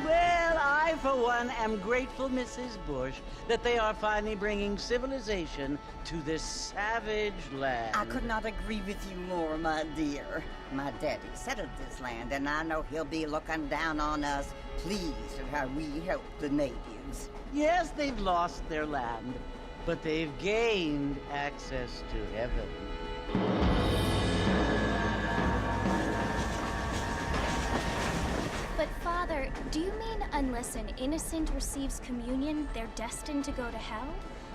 Well, I, for one, am grateful, Mrs. Bush, that they are finally bringing civilization to this savage land. I could not agree with you more, my dear. My daddy settled this land, and I know he'll be looking down on us, pleased at how we help the natives. Yes, they've lost their land, but they've gained access to heaven. But Father, do you mean unless an innocent receives communion, they're destined to go to hell?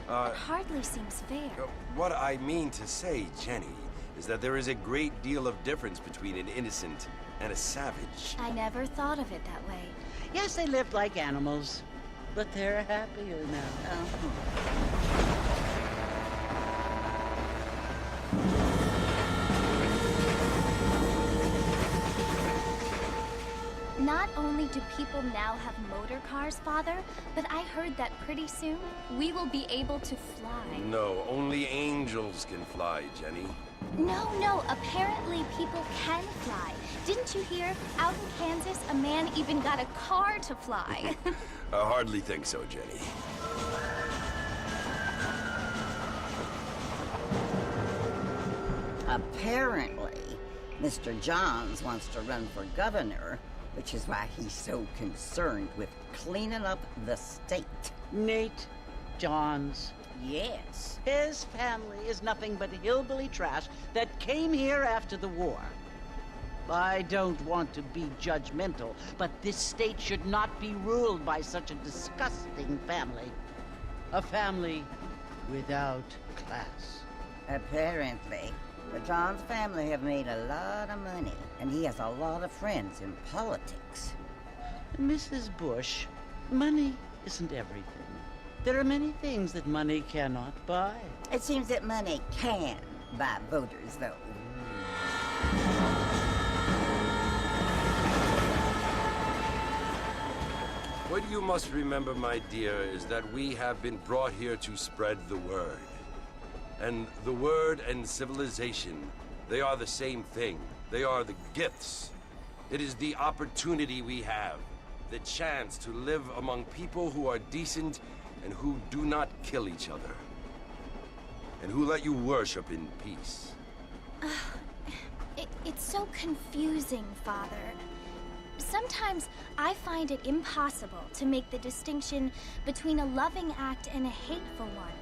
That hardly seems fair. What I mean to say, Jenny, is that there is a great deal of difference between an innocent and a savage. I never thought of it that way. Yes, they lived like animals, but they're happier now. Not only do people now have motor cars, Father, but I heard that pretty soon we will be able to fly. No, only angels can fly, Jenny. No, apparently people can fly. Didn't you hear? Out in Kansas, a man even got a car to fly. I hardly think so, Jenny. Apparently, Mr. Johns wants to run for governor, which is why he's so concerned with cleaning up the state. Nate Johns. Yes. His family is nothing but hillbilly trash that came here after the war. I don't want to be judgmental, but this state should not be ruled by such a disgusting family. A family without class. Apparently. The Johns family have made a lot of money, and he has a lot of friends in politics. Mrs. Bush, money isn't everything. There are many things that money cannot buy. It seems that money can buy voters, though. What you must remember, my dear, is that we have been brought here to spread the word. And the word and civilization, they are the same thing. They are the gifts. It is the opportunity we have, the chance to live among people who are decent and who do not kill each other. And who let you worship in peace. It's so confusing, Father. Sometimes I find it impossible to make the distinction between a loving act and a hateful one.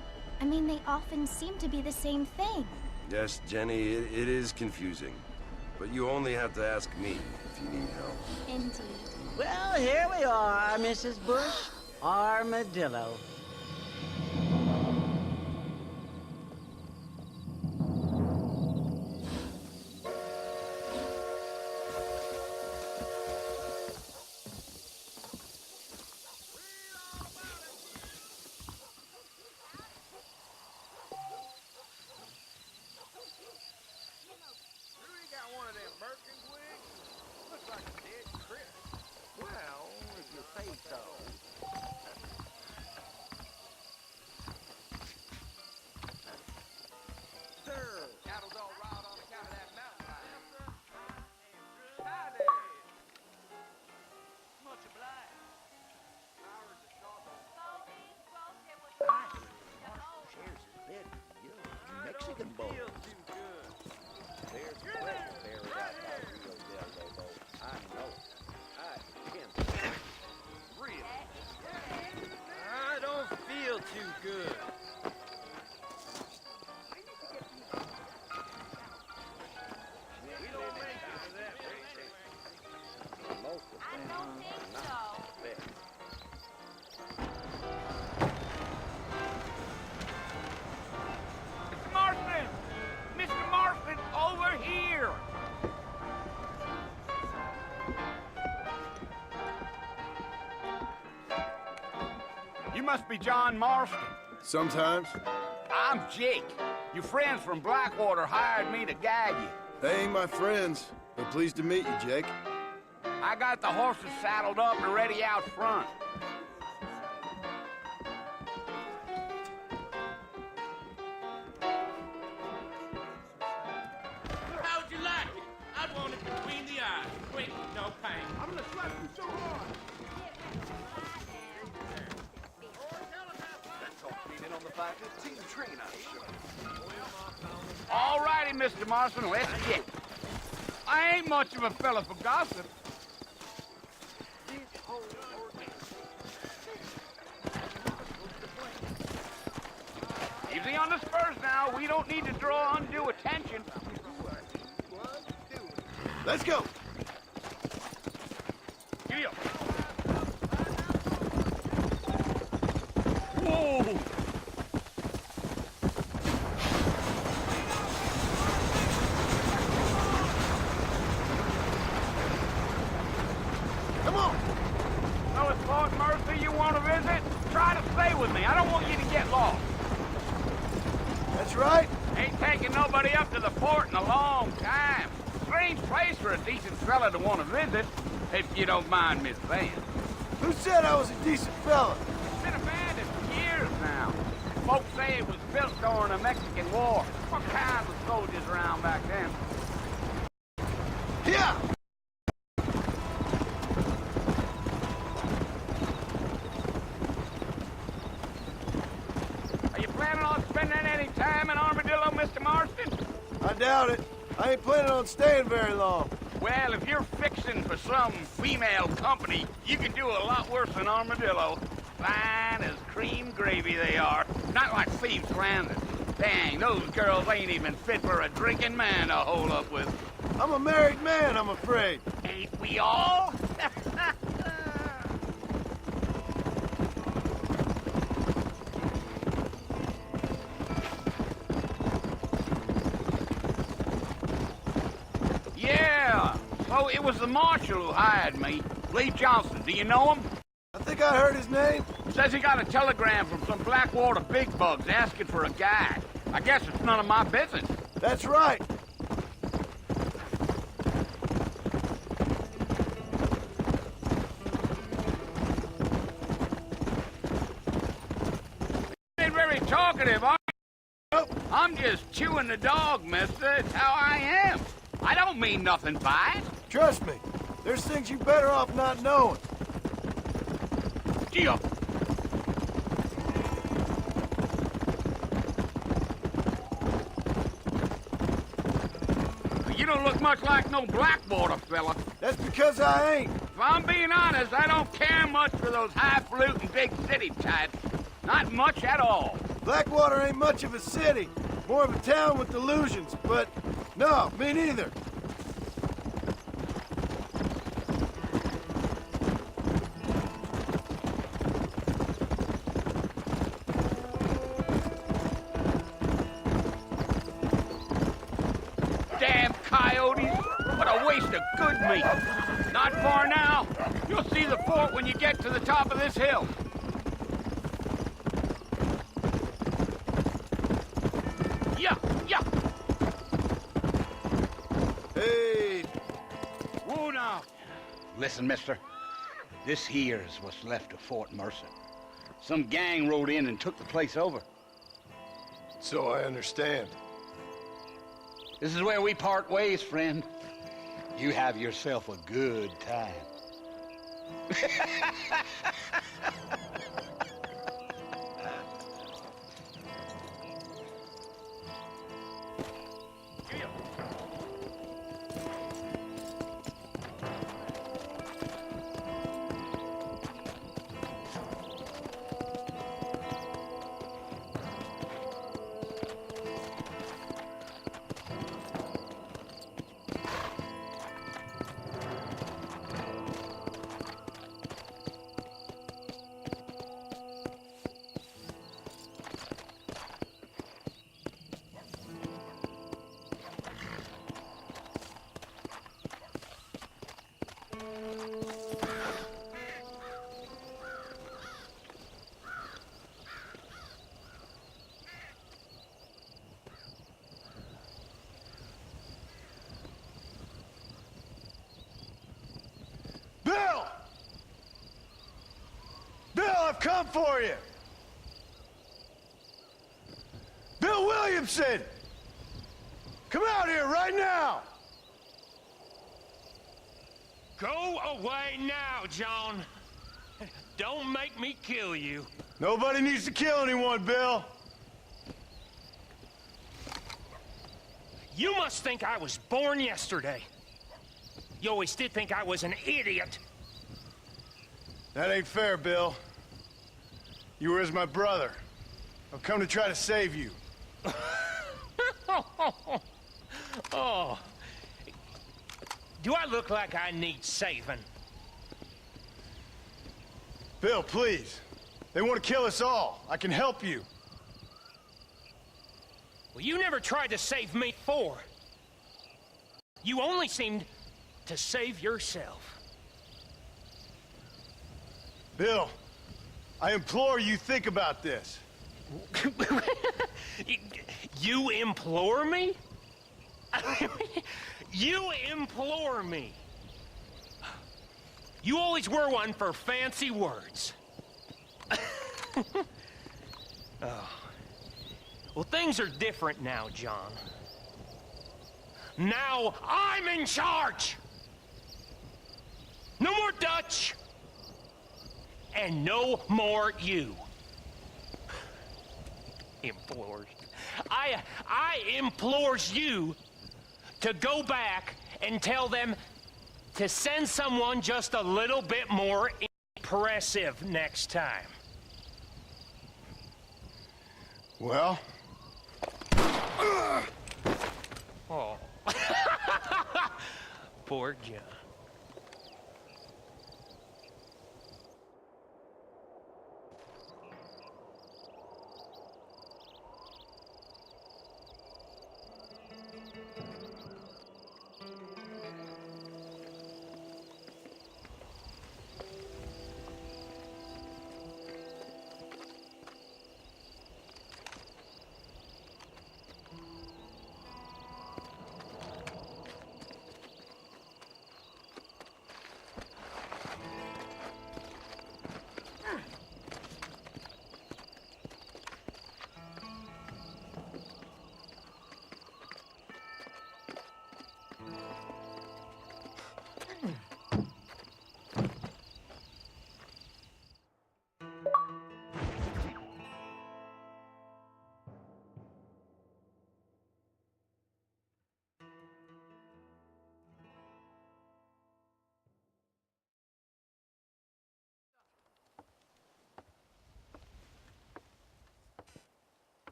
I mean, they often seem to be the same thing. Yes, Jenny, it is confusing. But you only have to ask me if you need help. Indeed. Well, here we are, Mrs. Bush. Armadillo. Mexican bowl. There's bread buried out by Rio del Lobo. I know. I can. Really? I don't feel too good. We don't make it to that rate. Most of them are not best. Mr. Marston, over here! You must be John Marston. Sometimes. I'm Jake. Your friends from Blackwater hired me to guide you. They ain't my friends, but pleased to meet you, Jake. I got the horses saddled up and ready out front. How'd you like it? I want it between the eyes. Quick, no pain. I'm gonna slap you so hard. All righty, Mr. Marston, let's get it. I ain't much of a fella for gossip. Easy on the spurs now. We don't need to draw undue attention. Let's go. Giddy up. Whoa! Come on. So it's Lord Mercy you want to visit? Try to stay with me. I don't want you to get lost. That's right. Ain't taking nobody up to the fort in a long time. Strange place for a decent fella to want to visit, if you don't mind me saying. Who said I was a decent fella? It's been abandoned for years now. Folks say it was built during the Mexican War. What kind of soldiers around back then? Yeah. Are you planning on spending any time in Armadillo, Mr. Marston? I doubt it. I ain't planning on staying very long. Well, if you're fixing for some female company, you can do a lot worse than Armadillo. Fine as cream gravy they are. Not like Thieves Landing. Dang, those girls ain't even fit for a drinking man to hole up with. I'm a married man, I'm afraid. Ain't we all? Yeah, so it was the marshal who hired me. Lee Johnson, do you know him? I think I heard his name. Says he got a telegram from some Blackwater big bugs asking for a guide. I guess it's none of my business. That's right. Ain't very talkative, are you? I'm just chewing the dog, mister. It's how I am. I don't mean nothing by it. Trust me. There's things you better off not knowing. Gee, you don't look much like no Blackwater fella. That's because I ain't. If I'm being honest, I don't care much for those highfalutin big city types. Not much at all. Blackwater ain't much of a city. More of a town with delusions, but no, me neither. Damn coyotes! What a waste of good meat! Not far now. You'll see the fort when you get to the top of this hill. Yeah, yeah. Hey, Whoa now. Listen, mister. This here is what's left of Fort Mercer. Some gang rode in and took the place over. so I understand. This is where we part ways, friend. You have yourself a good time. Bill! Bill, I've come for you! Bill Williamson! Come out here right now! Go away now, John. Don't make me kill you. Nobody needs to kill anyone, Bill. You must think I was born yesterday. You always did think I was an idiot. That ain't fair, Bill. You were as my brother. I've come to try to save you. Oh. Do I look like I need saving? Bill, please. They want to kill us all. I can help you. Well, you never tried to save me before. You only seemed to save yourself. Bill, I implore you think about this. You implore me? You implore me. You always were one for fancy words. Oh. Well, things are different now, John. Now I'm in charge! No more Dutch! And no more you. Implores. I implores you to go back and tell them to send someone just a little bit more impressive next time. Well? Oh. Poor John.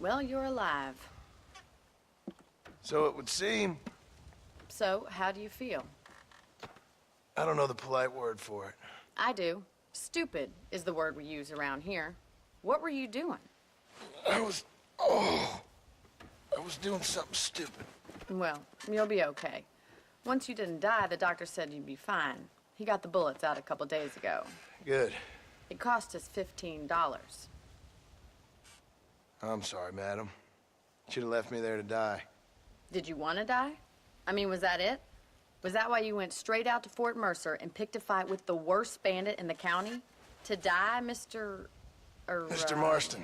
Well, you're alive. So it would seem. So, how do you feel? I don't know the polite word for it. I do. Stupid is the word we use around here. What were you doing? I was doing something stupid. Well, you'll be okay. Once you didn't die, the doctor said you'd be fine. He got the bullets out a couple days ago. Good. It cost us $15. I'm sorry, madam. Should have left me there to die. Did you want to die? I mean, was that it? Was that why you went straight out to Fort Mercer and picked a fight with the worst bandit in the county? To die, Mr. Mr. Marston.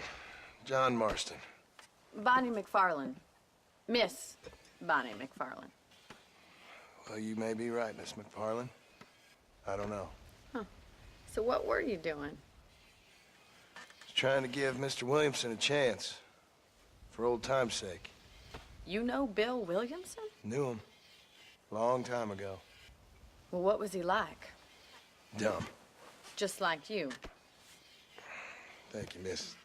John Marston. Bonnie McFarland. Miss Bonnie McFarland. Well, you may be right, Miss McFarland. I don't know. Huh. So what were you doing? Just trying to give Mr. Williamson a chance. For old time's sake. You know Bill Williamson? Knew him. Long time ago. Well, what was he like? Dumb. Just like you. Thank you, miss.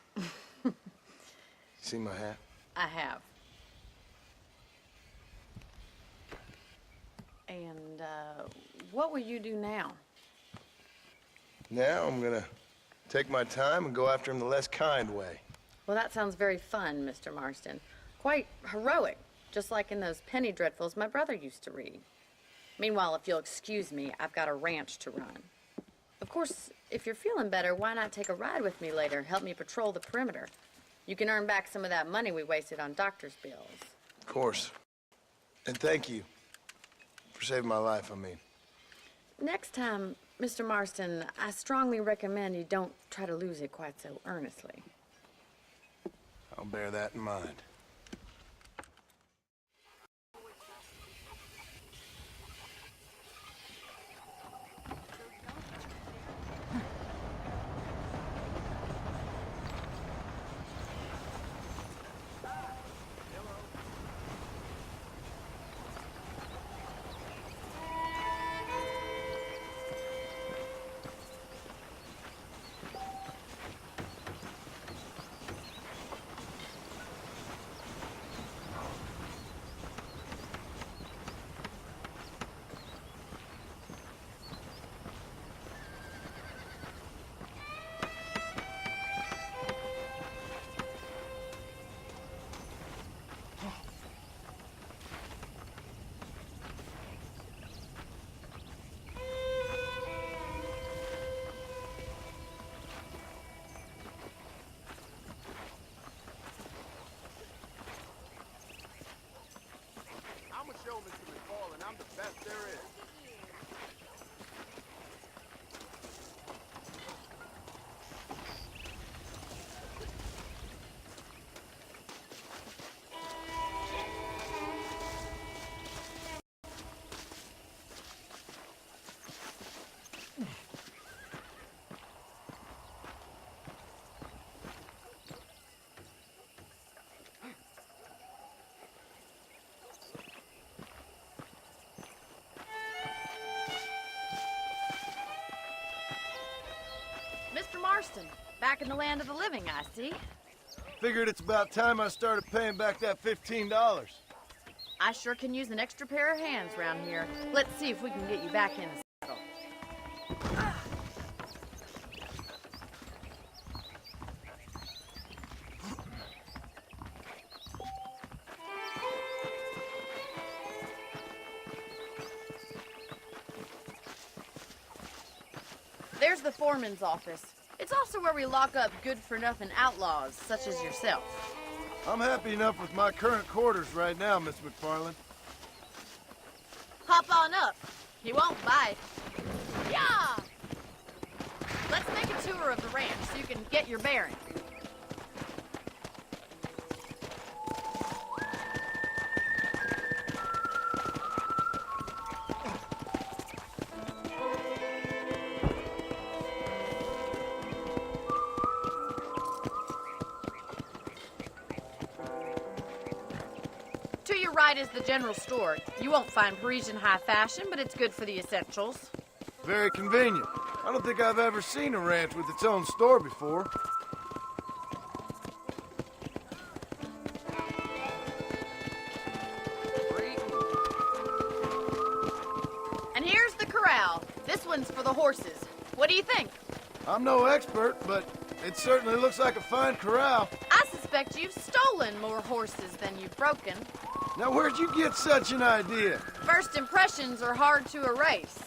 See my hat? I have. And, what will you do now? Now I'm gonna take my time and go after him the less kind way. Well, that sounds very fun, Mr. Marston. Quite heroic, just like in those penny dreadfuls my brother used to read. Meanwhile, if you'll excuse me, I've got a ranch to run. Of course, if you're feeling better, why not take a ride with me later? Help me patrol the perimeter. You can earn back some of that money we wasted on doctor's bills. Of course. And thank you for saving my life, I mean. Next time, Mr. Marston, I strongly recommend you don't try to lose it quite so earnestly. I'll bear that in mind. I'm gonna show Mr. McFarland I'm the best there is. Mr. Marston, back in the land of the living, I see. Figured it's about time I started paying back that $15. I sure can use an extra pair of hands around here. Let's see if we can get you back in the saddle. There's the foreman's office. It's also where we lock up good-for-nothing outlaws, such as yourself. I'm happy enough with my current quarters right now, Miss McFarland. Hop on up. He won't bite. Yeah! Let's make a tour of the ranch so you can get your bearings. To your right is the general store. You won't find Parisian high fashion, but it's good for the essentials. Very convenient. I don't think I've ever seen a ranch with its own store before. horses. What do you think? I'm no expert, but it certainly looks like a fine corral. I suspect you've stolen more horses than you've broken. Now, where'd you get such an idea? First impressions are hard to erase.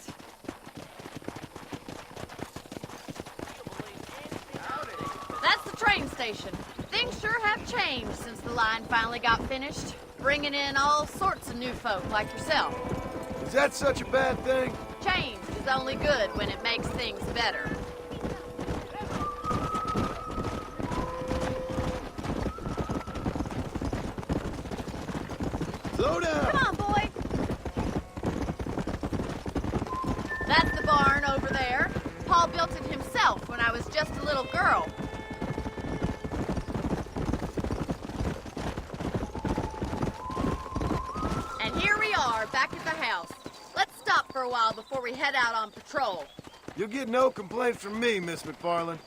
That's the train station. Things sure have changed since the line finally got finished, bringing in all sorts of new folk like yourself. Is that such a bad thing? Change is only good when it makes things better. Slow down! Come on, boy! That's the barn over there. Paul built it himself when I was just a little girl. And here we are, back at the house. Let's stop for a while before we head out on patrol. You'll get no complaints from me, Miss McFarland.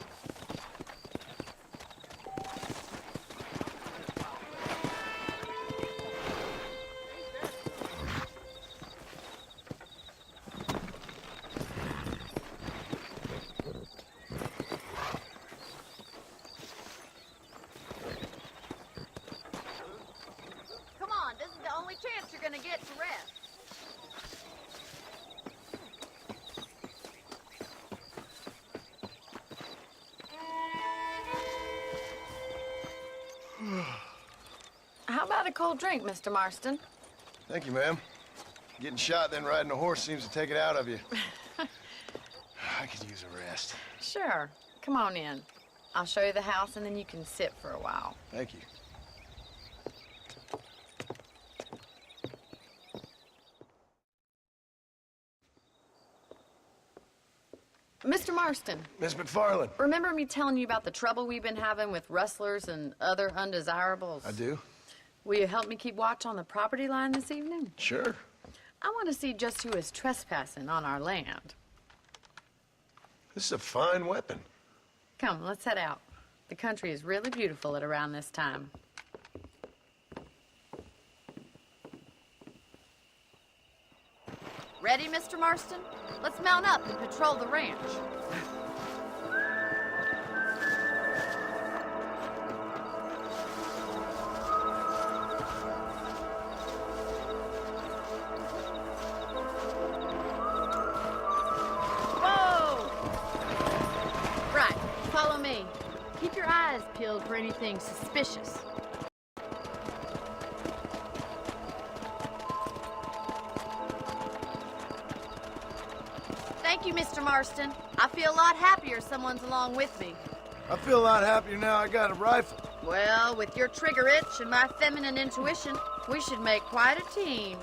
Come on, this is the only chance you're gonna get to rest. How about a cold drink, Mr. Marston? Thank you, ma'am. Getting shot, then riding a horse seems to take it out of you. I could use a rest. Sure. Come on in. I'll show you the house, and then you can sit for a while. Thank you. Mr. Marston, Miss McFarland. remember me telling you about the trouble we've been having with rustlers and other undesirables? I do? Will you help me keep watch on the property line this evening? Sure. I want to see just who is trespassing on our land. This is a fine weapon. Come, let's head out. The country is really beautiful at around this time. Ready, Mr. Marston? Let's mount up and patrol the ranch. Whoa! Right, follow me. Keep your eyes peeled for anything suspicious. Thank you, Mr. Marston. I feel a lot happier someone's along with me. I feel a lot happier now I got a rifle. Well, with your trigger itch and my feminine intuition, we should make quite a team.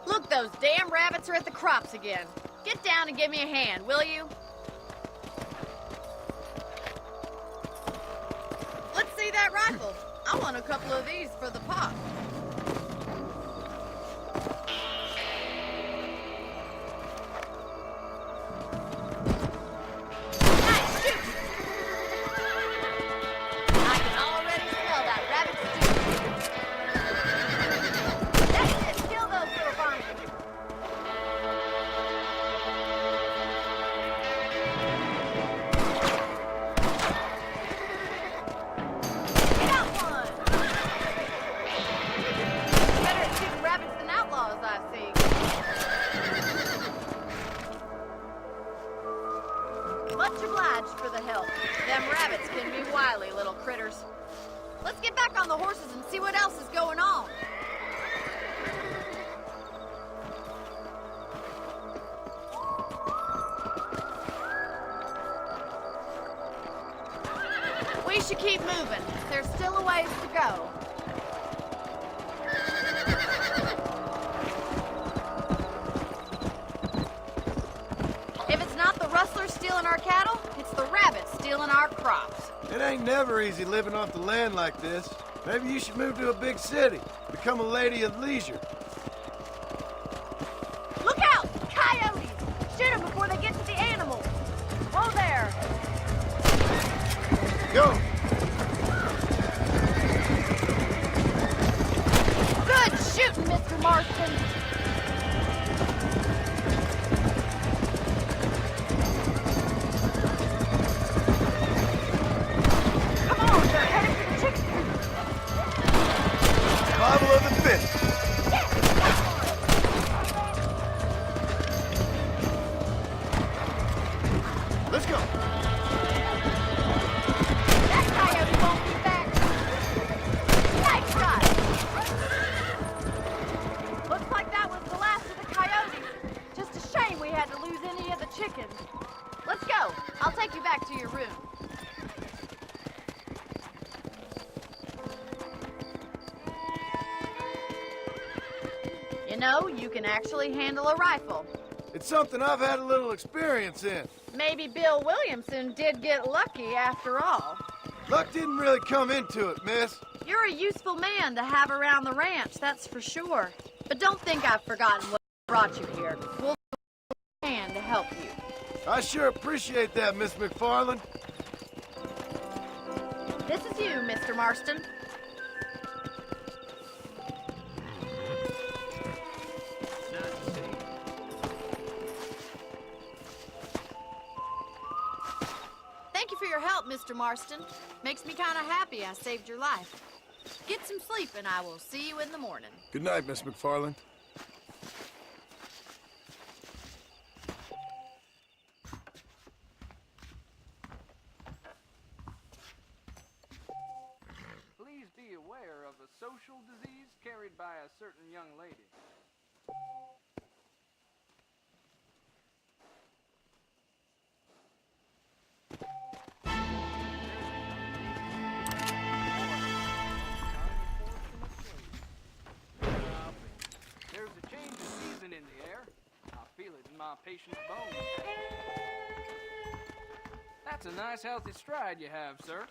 Look, those damn rabbits are at the crops again. Get down and give me a hand, will you? Let's see that rifle. I want a couple of these for the pot. Nice shoot! I can already smell that rabbit stew. That's it. Kill those little varmints. Much obliged for the help. Them rabbits can be wily little critters. Let's get back on the horses and see what else is going on. We should keep moving. There's still a ways to go. Rustlers stealing our cattle, it's the rabbits stealing our crops. It ain't never easy living off the land like this. Maybe you should move to a big city. Become a lady of leisure. Look out! Coyotes! Shoot them before they get Go! Good shooting, Mr. Marston. Come on, they're headed for the chicken. Survival of the fittest. Let's go. That coyote won't be back. Nice shot. Looks like that was the last of the coyotes. Just a shame we had to lose any of the chickens. Let's go. I'll take you back to your room. You know, you can actually handle a rifle. It's something I've had a little experience in. Maybe Bill Williamson did get lucky after all. Luck didn't really come into it, miss. You're a useful man to have around the ranch, that's for sure. But don't think I've forgotten what brought you here. We'll do what we can to help you. I sure appreciate that, Miss McFarland. This is you, Mr. Marston. Thank you for your help, Mr. Marston. Makes me kind of happy I saved your life. Get some sleep and I will see you in the morning. Good night, Miss McFarland. Please be aware of a social disease carried by a certain young lady. There's a change of season in the air. I feel it in my patient's bones. That's a nice healthy stride you have, sir.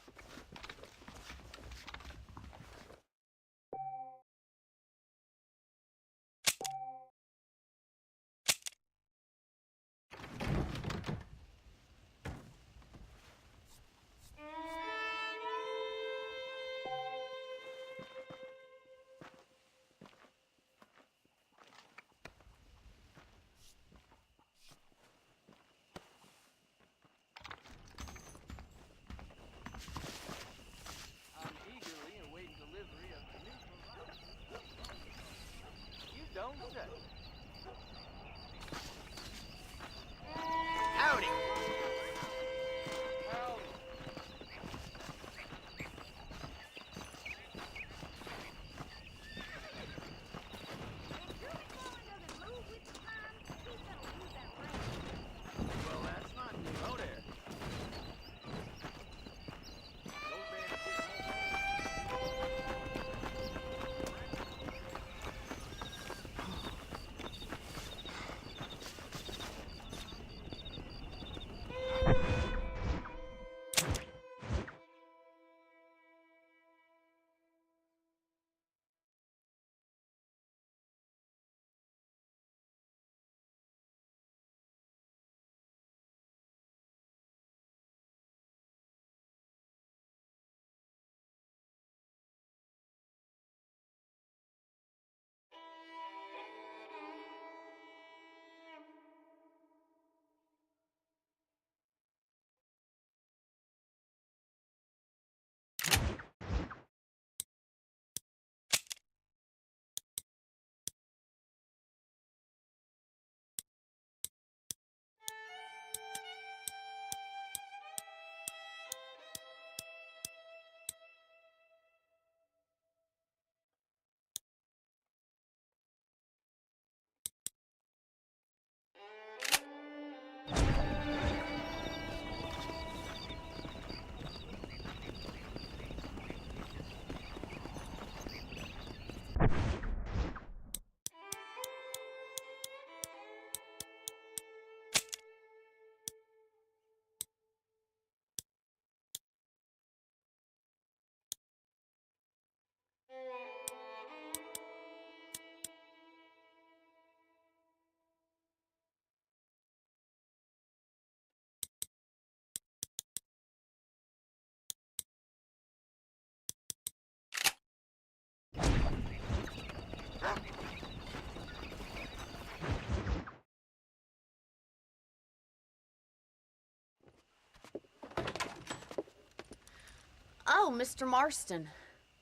Oh, Mr. Marston.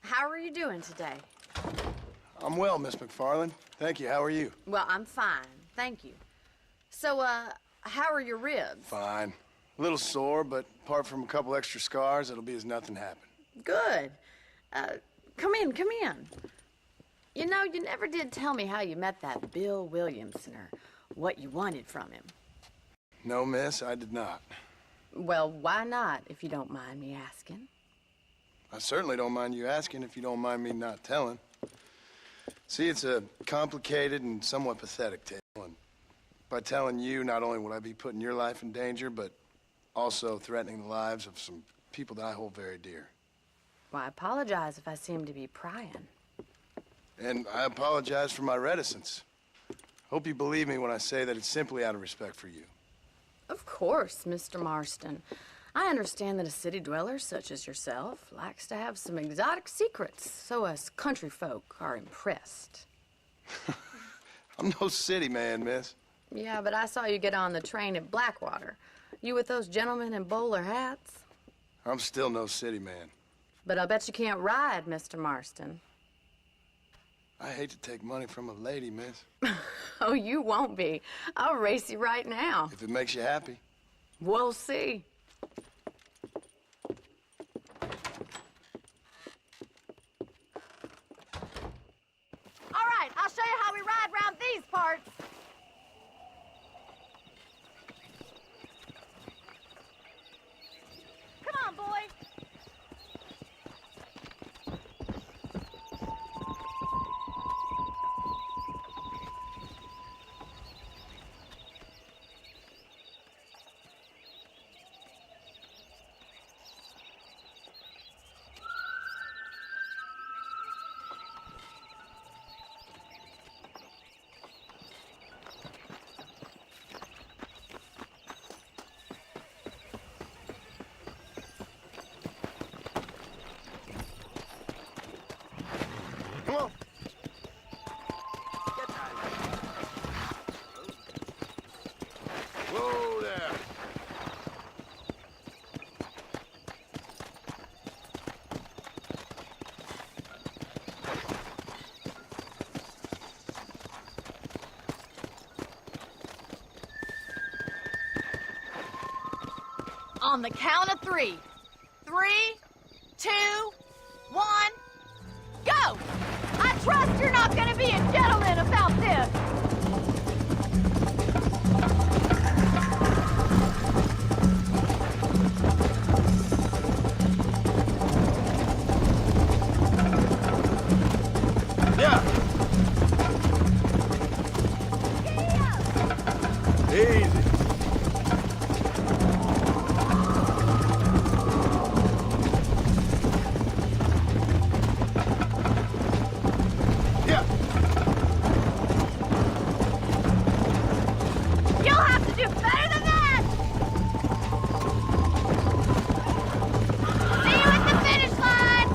How are you doing today? I'm well, Miss McFarland. Thank you. How are you? Well, I'm fine. Thank you. So, how are your ribs? Fine. A little sore, but apart from a couple extra scars, it'll be as nothing happened. Good. Come in, come in. You know, you never did tell me how you met that Bill Williamson or what you wanted from him. No, miss, I did not. Well, why not, if you don't mind me asking? I certainly don't mind you asking if you don't mind me not telling. See, it's a complicated and somewhat pathetic tale, and by telling you, not only would I be putting your life in danger, but also threatening the lives of some people that I hold very dear. Well, I apologize if I seem to be prying. And I apologize for my reticence. Hope you believe me when I say that it's simply out of respect for you. Of course, Mr. Marston. I understand that a city dweller such as yourself likes to have some exotic secrets, so us country folk are impressed. I'm no city man, miss. Yeah, but I saw you get on the train at Blackwater. You with those gentlemen in bowler hats? I'm still no city man. But I'll bet you can't ride, Mr. Marston. I hate to take money from a lady, miss. Oh, you won't be. I'll race you right now. If it makes you happy. We'll see. All right, I'll show you how we ride around these parts. Come on, boy. Come on. Whoa there. On the count of 3. 3, 2, 1, go! I trust you're not gonna be a gentleman about this. Yeah. Easy. Yeah. You'll have to do better than that! See you at the finish line!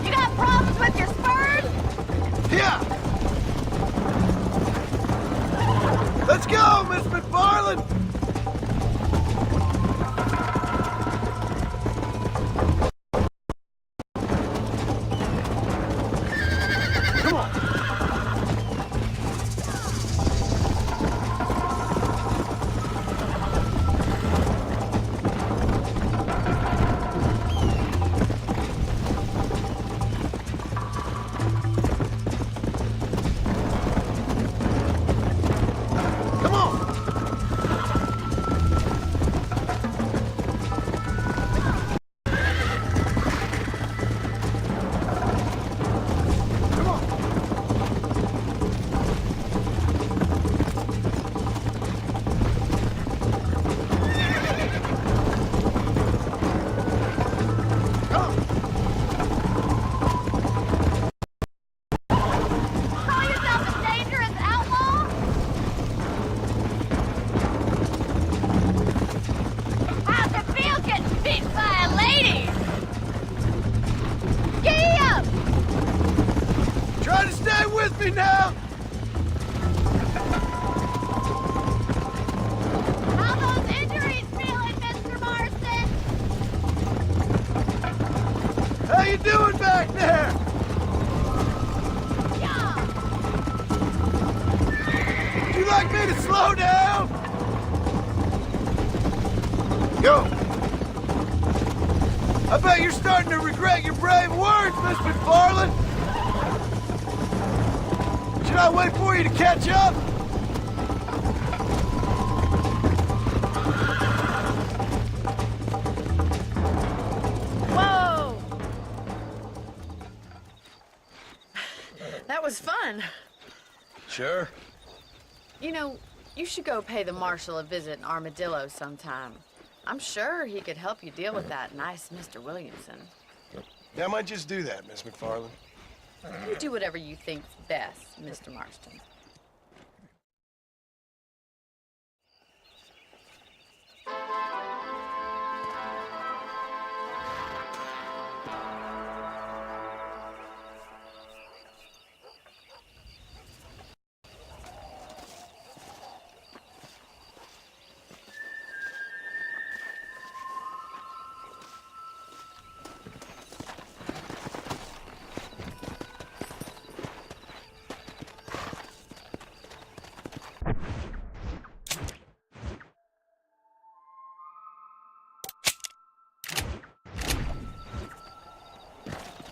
You got problems with your spurs? Yeah. Let's go, Miss McFarland. Come on. Come on. me to slow down? Go. I bet you're starting to regret your brave words, Miss McFarland. Should I wait for you to catch up? Whoa! That was fun. Sure. You know, you should go pay the marshal a visit in Armadillo sometime. I'm sure he could help you deal with that nice Mr. Williamson. Yeah, I might just do that, Miss McFarland. You do whatever you think's best, Mr. Marston.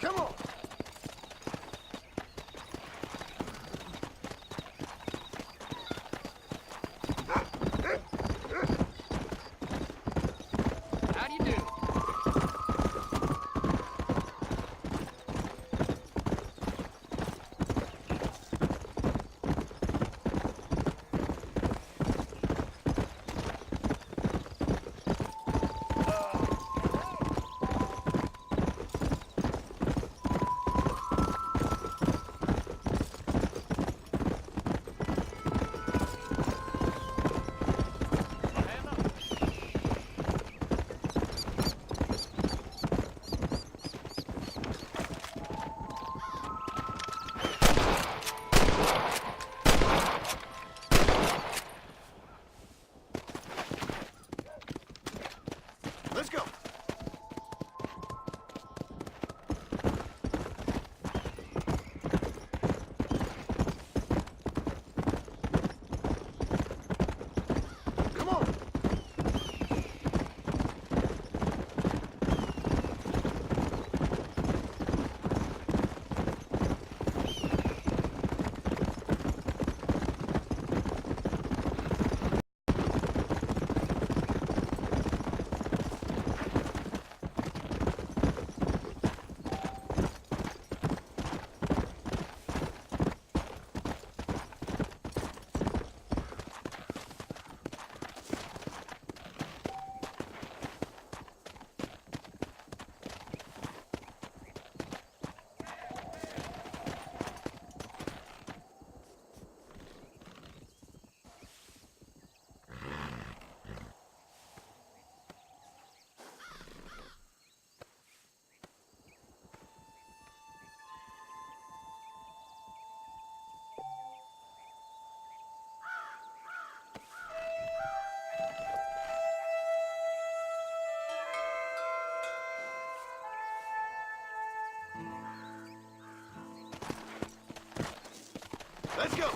Come on. How do you do? Let's go. Come on. Let's go.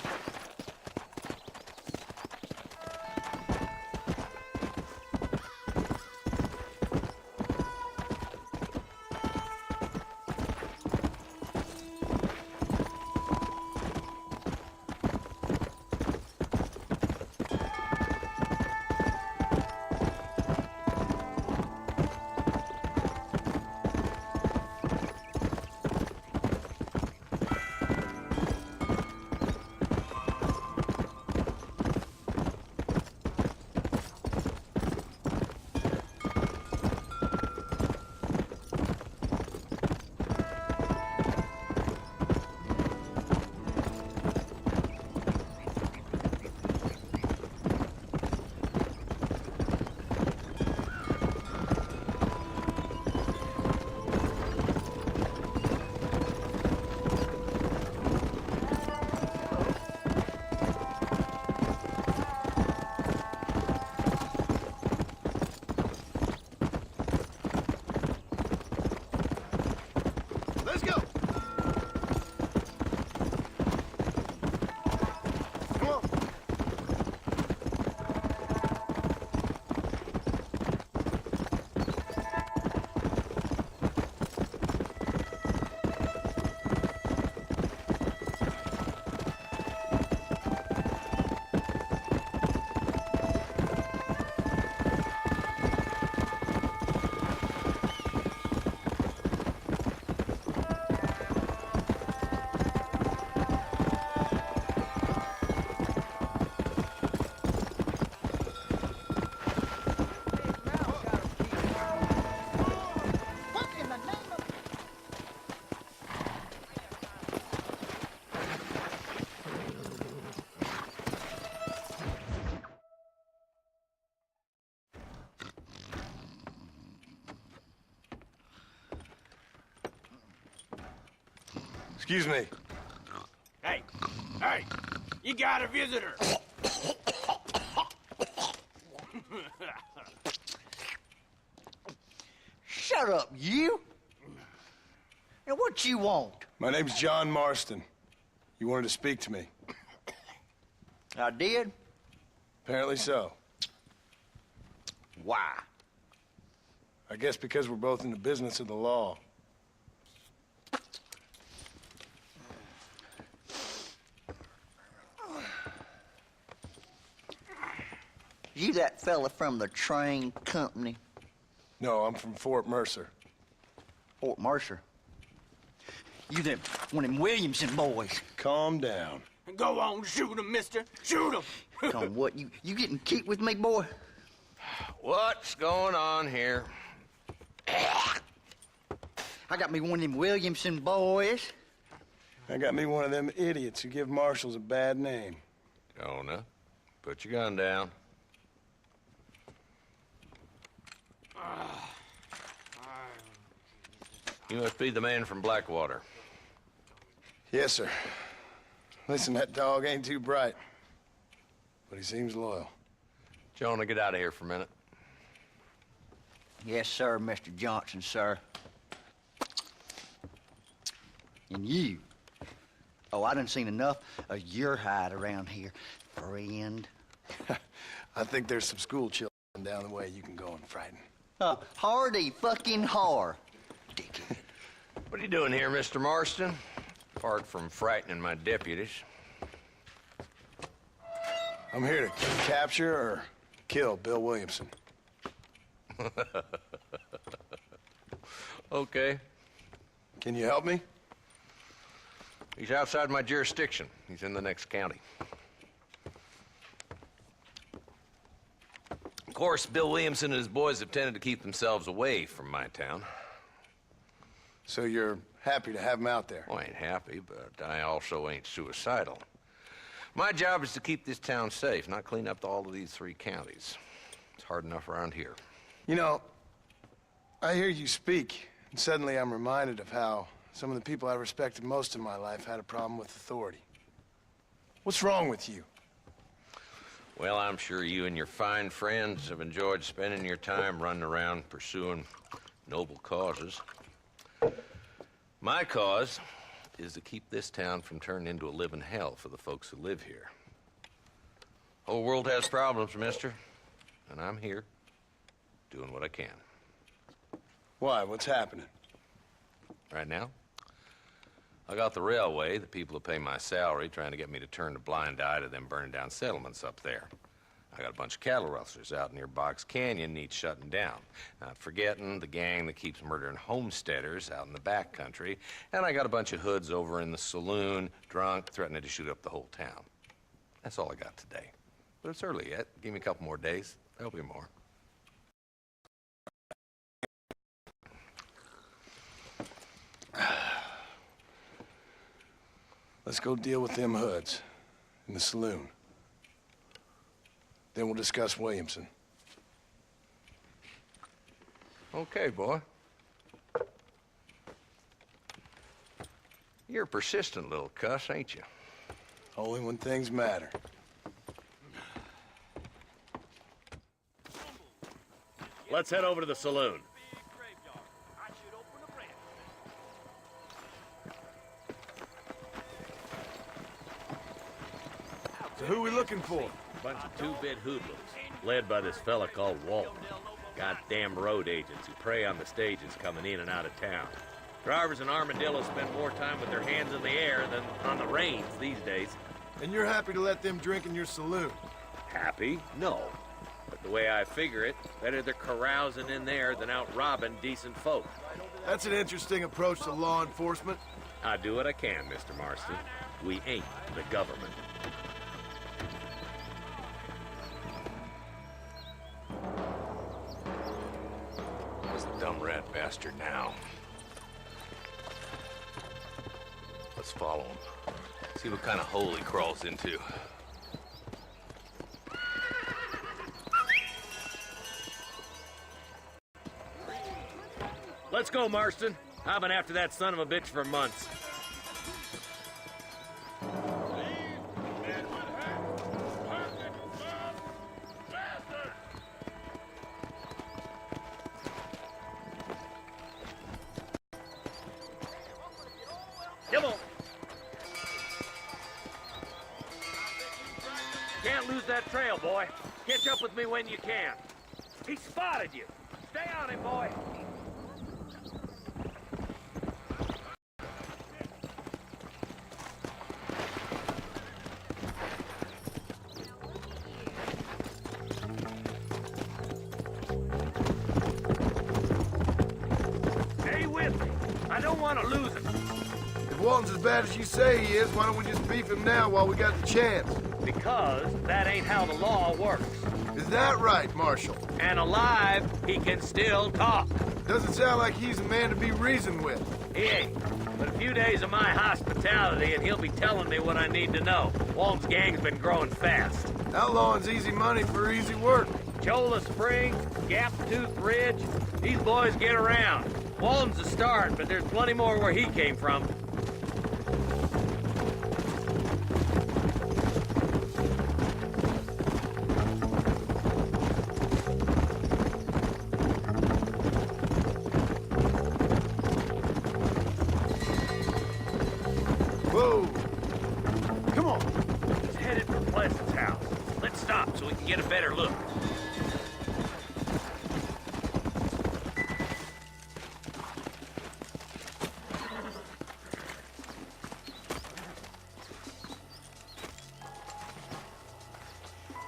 Excuse me. Hey, hey, you got a visitor. Shut up, you! And what you want? My name's John Marston. You wanted to speak to me. I did? Apparently so. Why? I guess because we're both in the business of the law. You that fella from the train company? No, I'm from Fort Mercer. Fort Mercer? You them one of them Williamson boys. Calm down. Go on, shoot him, mister. Shoot him. Come on, what, you getting kicked with me, boy? What's going on here? I got me one of them Williamson boys. I got me one of them idiots who give marshals a bad name. Jonah, put your gun down. You must be the man from Blackwater. Yes, sir. Listen, that dog ain't too bright, but he seems loyal. Jonah, get out of here for a minute. Yes, sir, Mr. Johnson, sir. And you. Oh, I done seen enough of your hide around here, friend. I think there's some school children down the way you can go and frighten. Hardy fucking har. Dickhead. What are you doing here, Mr. Marston? Apart from frightening my deputies. I'm here to capture or kill Bill Williamson. Okay. Can you help me? He's outside my jurisdiction. He's in the next county. Of course, Bill Williamson and his boys have tended to keep themselves away from my town. So you're happy to have him out there? Well, I ain't happy, but I also ain't suicidal. My job is to keep this town safe, not clean up all of these 3 counties. It's hard enough around here. You know, I hear you speak, and suddenly I'm reminded of how some of the people I respected most in my life had a problem with authority. What's wrong with you? Well, I'm sure you and your fine friends have enjoyed spending your time running around pursuing noble causes. My cause is to keep this town from turning into a living hell for the folks who live here. Whole world has problems, mister, and I'm here doing what I can. Why? What's happening? Right now, I got the railway, the people who pay my salary, trying to get me to turn a blind eye to them burning down settlements up there. I got a bunch of cattle rustlers out near Box Canyon needs shutting down. Not forgetting the gang that keeps murdering homesteaders out in the back country. And I got a bunch of hoods over in the saloon, drunk, threatening to shoot up the whole town. That's all I got today. But it's early yet. Give me a couple more days. There'll be more. Let's go deal with them hoods in the saloon. Then we'll discuss Williamson. Okay, boy. You're a persistent little cuss, ain't you? Only when things matter. Let's head over to the saloon. So who are we looking for? Bunch of two-bit hoodlums, led by this fella called Walton. Goddamn road agents who prey on the stages coming in and out of town. Drivers in Armadillo spend more time with their hands in the air than on the reins these days. And you're happy to let them drink in your saloon? Happy? No. But the way I figure it, better they're carousing in there than out robbing decent folk. That's an interesting approach to law enforcement. I do what I can, Mr. Marston. We ain't the government. Where's the dumb rat bastard now? Let's follow him. See what kind of hole he crawls into. Let's go, Marston. I've been after that son of a bitch for months. Can't lose that trail, boy. Catch up with me when you can. He spotted you. Stay on him, boy. Stay with me. I don't want to lose him. If Walton's as bad as you say he is, why don't we just beef him now while we got the chance? Because that ain't how the law works. Is that right, Marshal? And alive, he can still talk. Doesn't sound like he's a man to be reasoned with. He ain't. But a few days of my hospitality and he'll be telling me what I need to know. Walton's gang's been growing fast. Outlawing's easy money for easy work. Cholla Springs, Gap Tooth Ridge, these boys get around. Walton's a start, but there's plenty more where he came from. Whoa! Come on! He's headed for Pleasant's house. Let's stop so we can get a better look.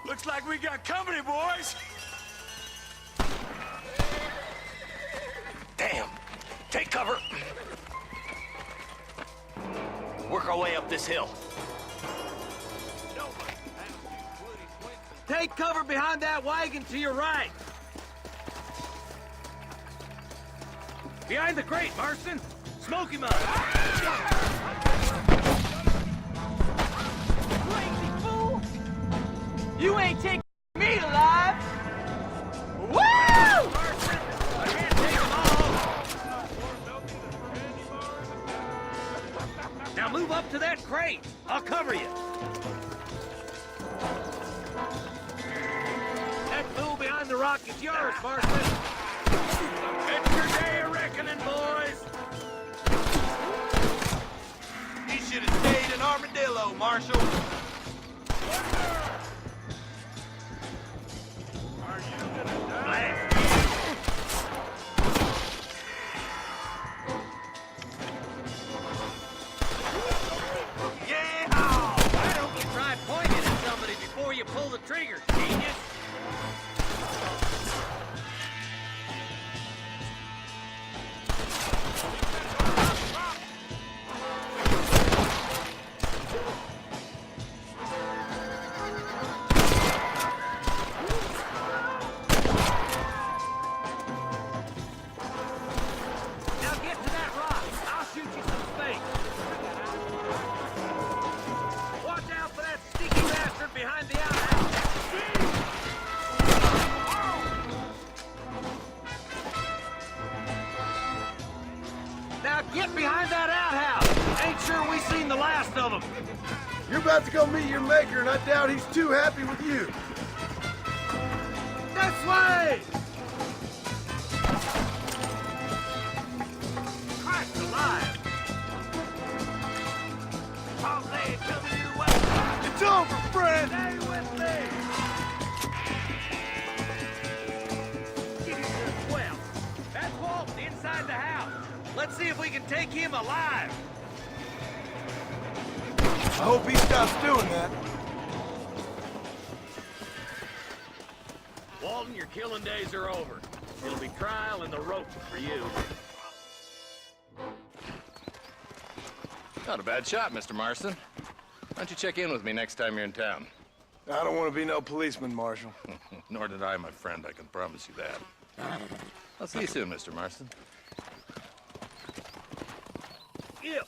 Looks like we got company, boys. Damn! Take cover! Work our way up this hill. Take cover behind that wagon to your right. Behind the crate, Marston. Smoke him up. Crazy fool! You ain't taking me alive! Woo! I can't take them all. Now move up to that crate. I'll cover you. That fool behind the rock is yours, Marston. It's your day of reckoning, boys. You should have stayed in Armadillo, Marshal. Why don't you try pointing at somebody before you pull the trigger, genius? Now get to that rock. I'll shoot you some space. Watch out for that sneaky bastard behind the outhouse. Now get behind that outhouse. Ain't sure we seen the last of him. You're about to go meet your maker, and I doubt he's too happy with you. This way! Christ alive! I'll lay it coming your way. It's over, friend! Stay with me! Well, that's Walton inside the house. Let's see if we can take him alive. I hope he stops doing that. Walton, your killing days are over. It'll be trial and the ropes for you. Not a bad shot, Mr. Marston. Why don't you check in with me next time you're in town? I don't want to be no policeman, Marshal. Nor did I, my friend. I can promise you that. I'll see you soon, Mr. Marston. Yeah.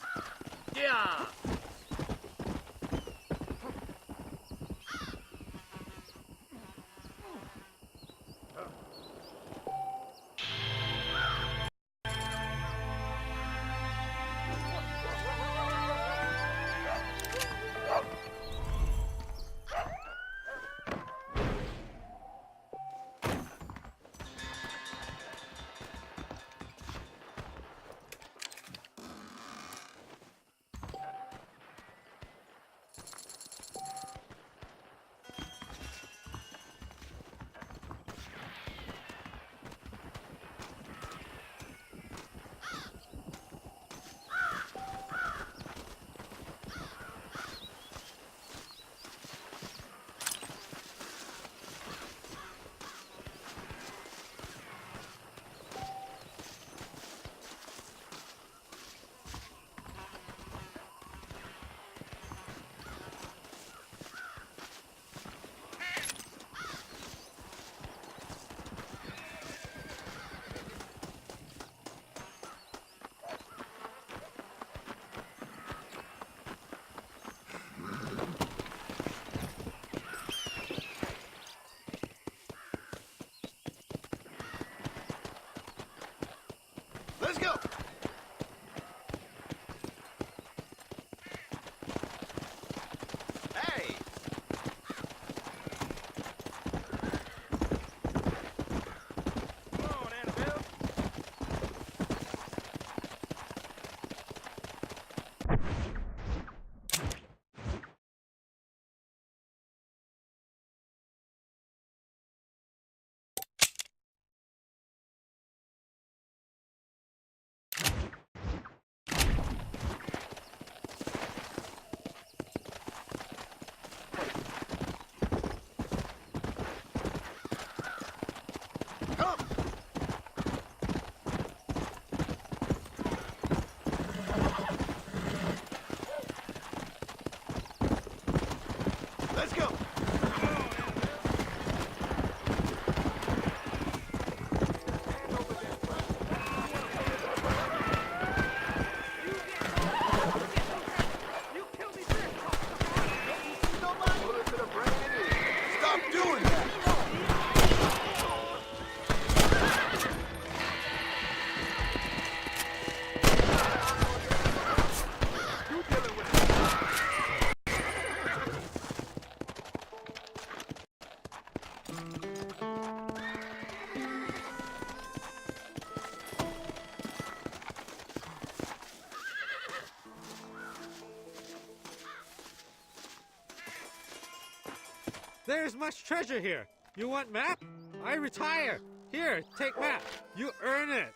There's much treasure here. You want map? I retire. Here, take map. You earn it.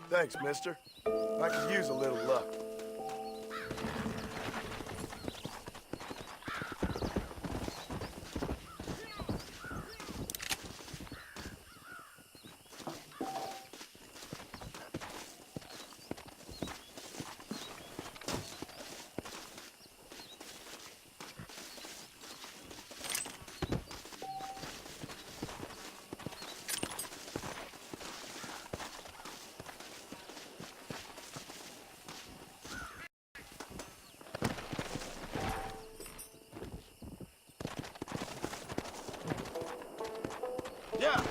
Thanks, mister. I could use a little luck. Yeah.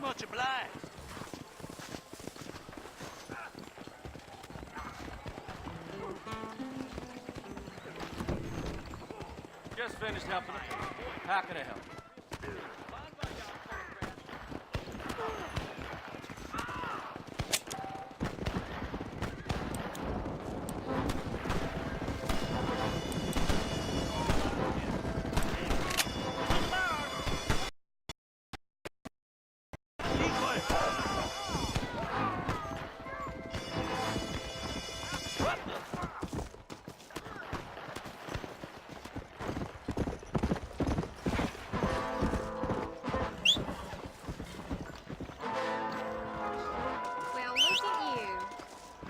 Much obliged. Just finished helping him. How can I help? Well, look at you.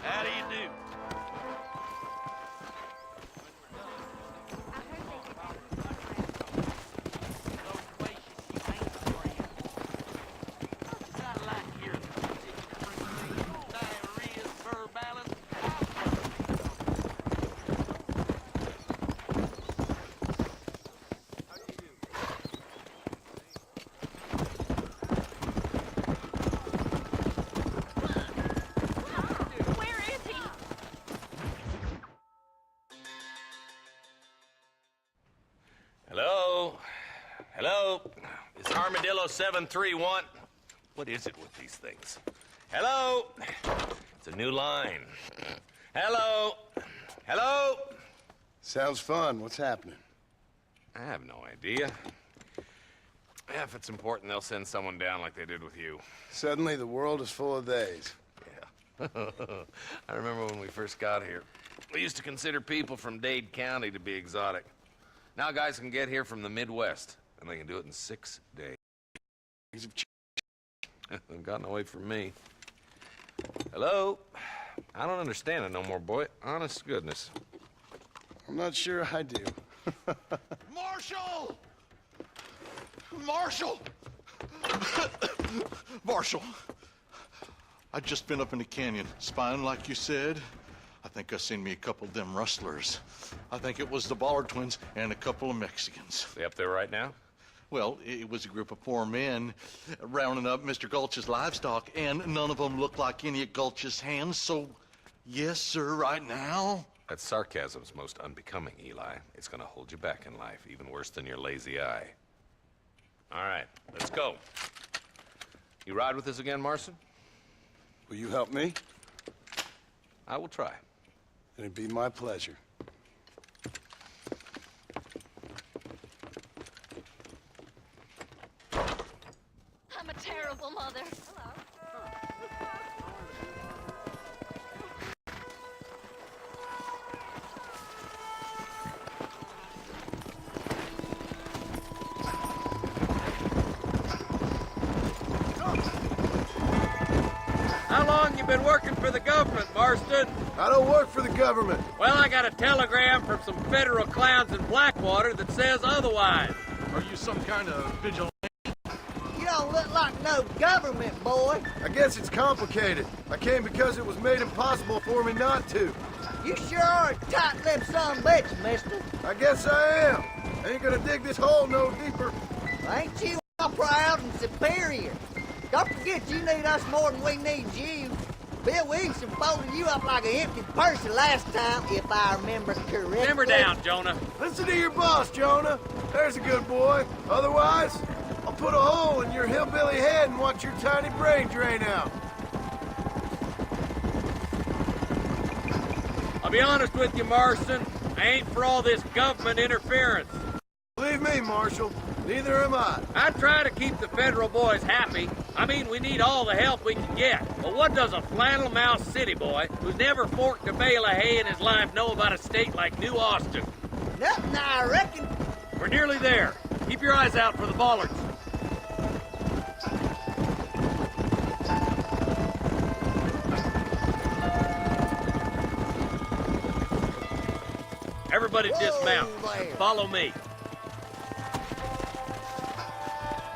How do you do? Hello? Hello? Is Armadillo 731? What is it with these things? Hello? It's a new line. Hello? Hello? Sounds fun. What's happening? I have no idea. Yeah, if it's important, they'll send someone down like they did with you. Suddenly, the world is full of theys. Yeah. I remember when we first got here. We used to consider people from Dade County to be exotic. Now guys can get here from the Midwest, and they can do it in 6 days. They've gotten away from me. Hello? I don't understand it no more, boy. Honest to goodness. I'm not sure I do. Marshal! Marshal! Marshal! I just been up in the canyon, spying like you said. I think I seen me a couple of them rustlers. I think it was the Ballard twins and a couple of Mexicans. They up there right now? Well, it was a group of poor men rounding up Mr. Gulch's livestock, and none of them looked like any of Gulch's hands, so yes, sir, right now. That sarcasm's most unbecoming, Eli. It's gonna hold you back in life, even worse than your lazy eye. All right, let's go. You ride with us again, Marston? Will you help me? I will try. And it'd be my pleasure. I'm a terrible mother. How long you been working for the government, Marston? I don't work for the government. Well, I got a telegram from some federal clowns in Blackwater that says otherwise. Are you some kind of vigilante? You don't look like no government boy. I guess it's complicated. I came because it was made impossible for me not to. You sure are a tight-lipped son of a bitch, mister. I guess I am. Ain't gonna dig this hole no deeper. Ain't you all proud and superior? Don't forget you need us more than we need you. Bill Williamson folded you up like an empty purse the last time, if I remember correctly. Simmer down, Jonah. Listen to your boss, Jonah. There's a good boy. Otherwise, I'll put a hole in your hillbilly head and watch your tiny brain drain out. I'll be honest with you, Marston. I ain't for all this government interference. Believe me, Marshal, neither am I. I try to keep the federal boys happy. I mean, we need all the help we can get. But what does a flannel-mouthed city boy who's never forked a bale of hay in his life know about a state like New Austin? Nothing, I reckon. We're nearly there. Keep your eyes out for the bollards. Everybody dismount. Follow me.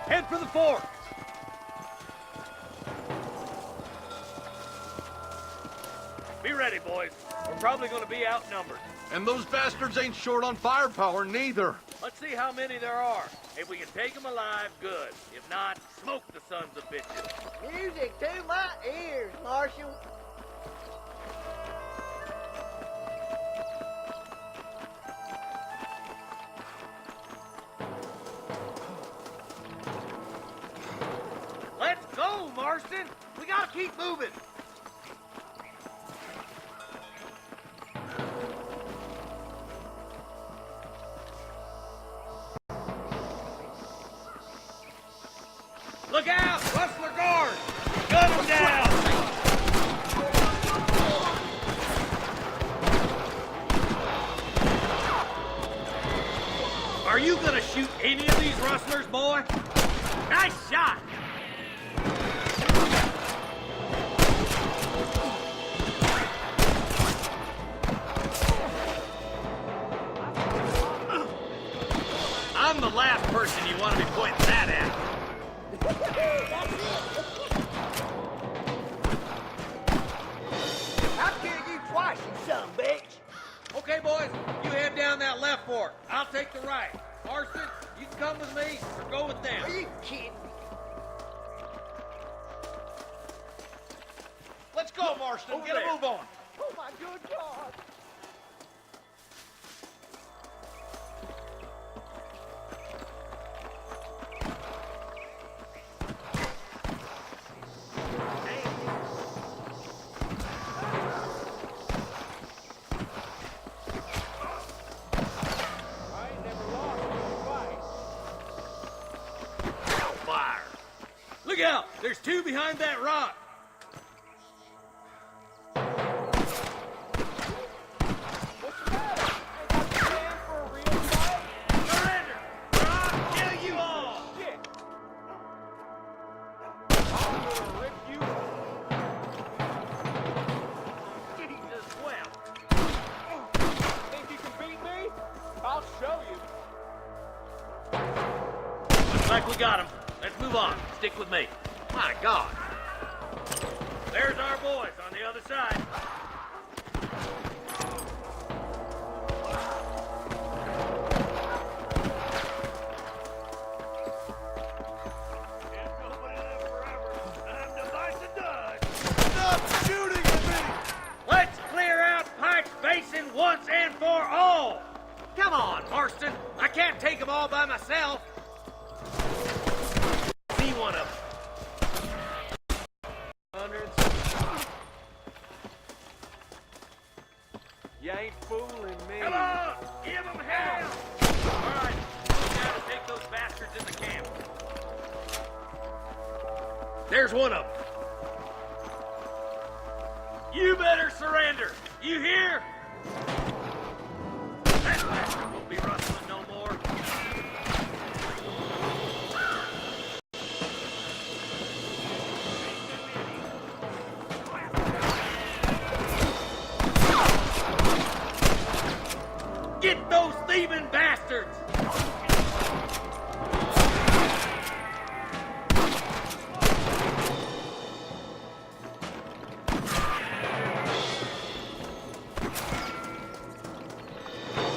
Head for the fort. Be ready, boys. We're probably going to be outnumbered. And those bastards ain't short on firepower, neither. Let's see how many there are. If we can take them alive, good. If not, smoke the sons of bitches. Music to my ears, Marshal. Let's go, Marston. We gotta keep moving. Look out! Rustler guard! Gun him down! Are you gonna shoot any of these rustlers, boy? Nice shot! I'm the last person you want to be pointing that at. I'll kill you twice, you son of a bitch. Okay, boys, you head down that left fork. I'll take the right. Marston, you can come with me or go with them. Are you kidding? Let's go, Marston. Get a move on. Oh, my good God. Fire! Look out! There's two behind that rock. Surrender! or I'll kill you all! Jesus, well. Think you can beat me? I'll show you. Looks like we got him. Let's move on. Stick with me. My God. There's our boys on the other side. Stop shooting at me! Let's clear out Pike's Basin once and for all! Come on, Marston. I can't take them all by myself. See one of them. Hundreds. You ain't fooling me. Come on! Give them hell! All right, we gotta take those bastards in the camp. There's one of them. You better surrender. You hear? That bastard won't be rustling no more. Get those thieving bastards!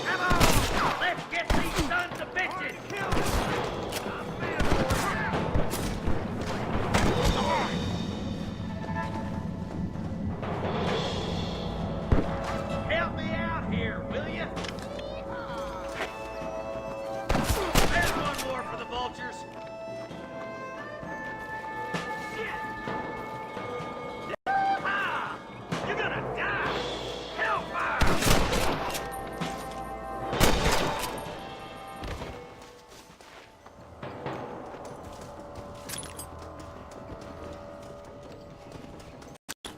Come on! Let's get these sons of bitches! Help me out here, will you? There's one more for the vultures. Ah! You're gonna die! Hellfire!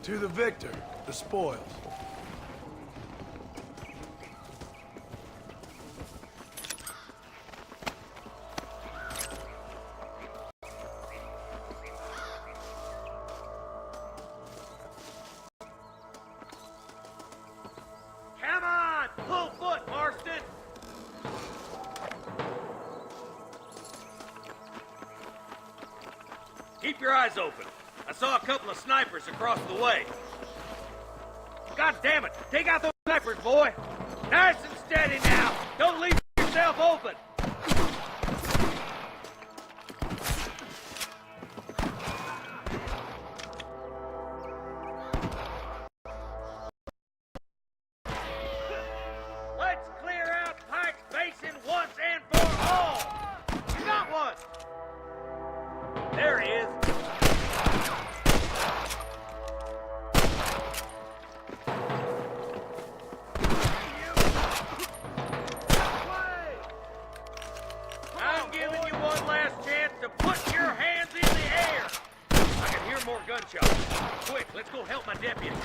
To the victor, the spoils. Come on! Pull foot, Marston! Keep your eyes open. I saw a couple of snipers across the way. God damn it! Take out those snipers, boy! Nice and steady now! Don't leave yourself open! Let's clear out Pike's Basin once and for all! You got one! There he is. I'm giving you one last chance to put your hands in the air. I can hear more gunshots. Quick, let's go help my deputy.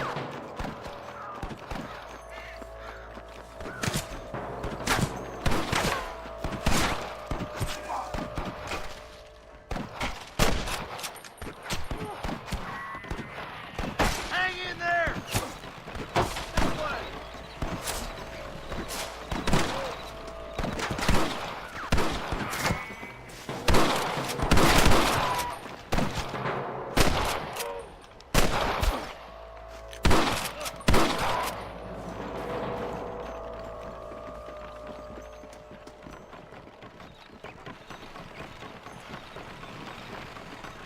Hang in there! This way!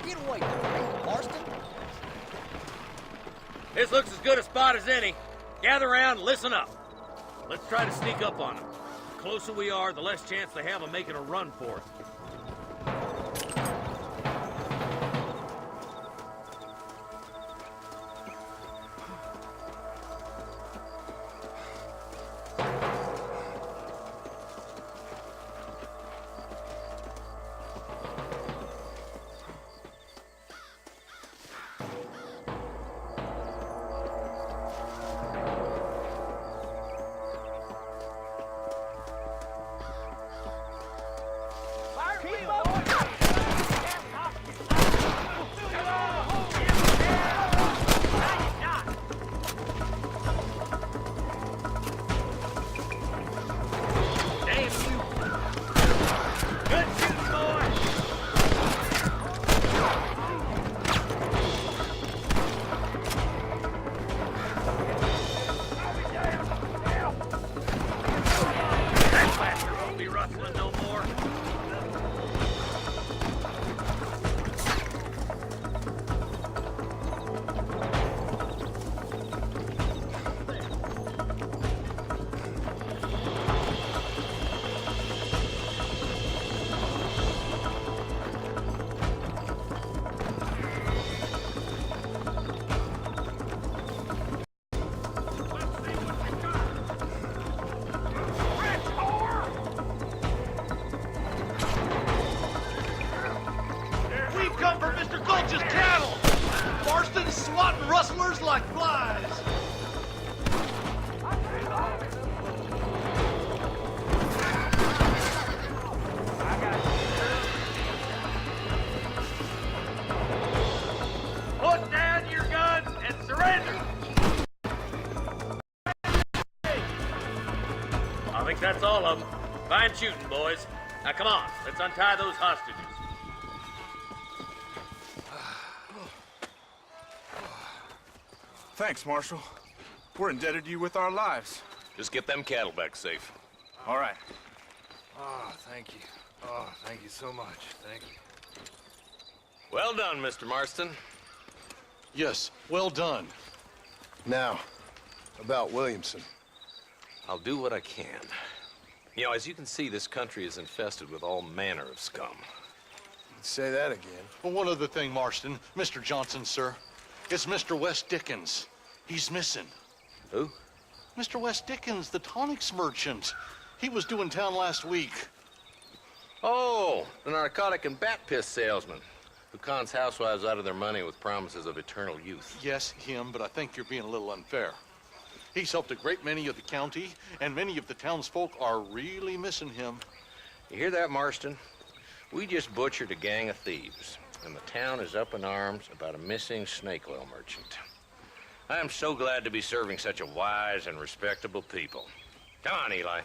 Get away from me, Marston. This looks as good a spot as any. Gather around and listen up. Let's try to sneak up on them. The closer we are, the less chance they have of making a run for it. Fire think that's all of them. Fine shooting, boys. Now come on, let's untie those hostages. Thanks, Marshal. We're indebted to you with our lives. Just get them cattle back safe. All right. Oh, thank you. Oh, thank you so much. Thank you. Well done, Mr. Marston. Yes, well done. Now, about Williamson. I'll do what I can. You know, as you can see, this country is infested with all manner of scum. Say that again. Well, one other thing, Marston. Mr. Johnson, sir. It's Mr. Wes Dickens. He's missing. Who? Mr. Wes Dickens, the tonics merchant. He was due in town last week. Oh, the narcotic and bat piss salesman who cons housewives out of their money with promises of eternal youth. Yes, him, but I think you're being a little unfair. He's helped a great many of the county, and many of the townsfolk are really missing him. You hear that, Marston? We just butchered a gang of thieves, and the town is up in arms about a missing snake oil merchant. I am so glad to be serving such a wise and respectable people. Come on, Eli.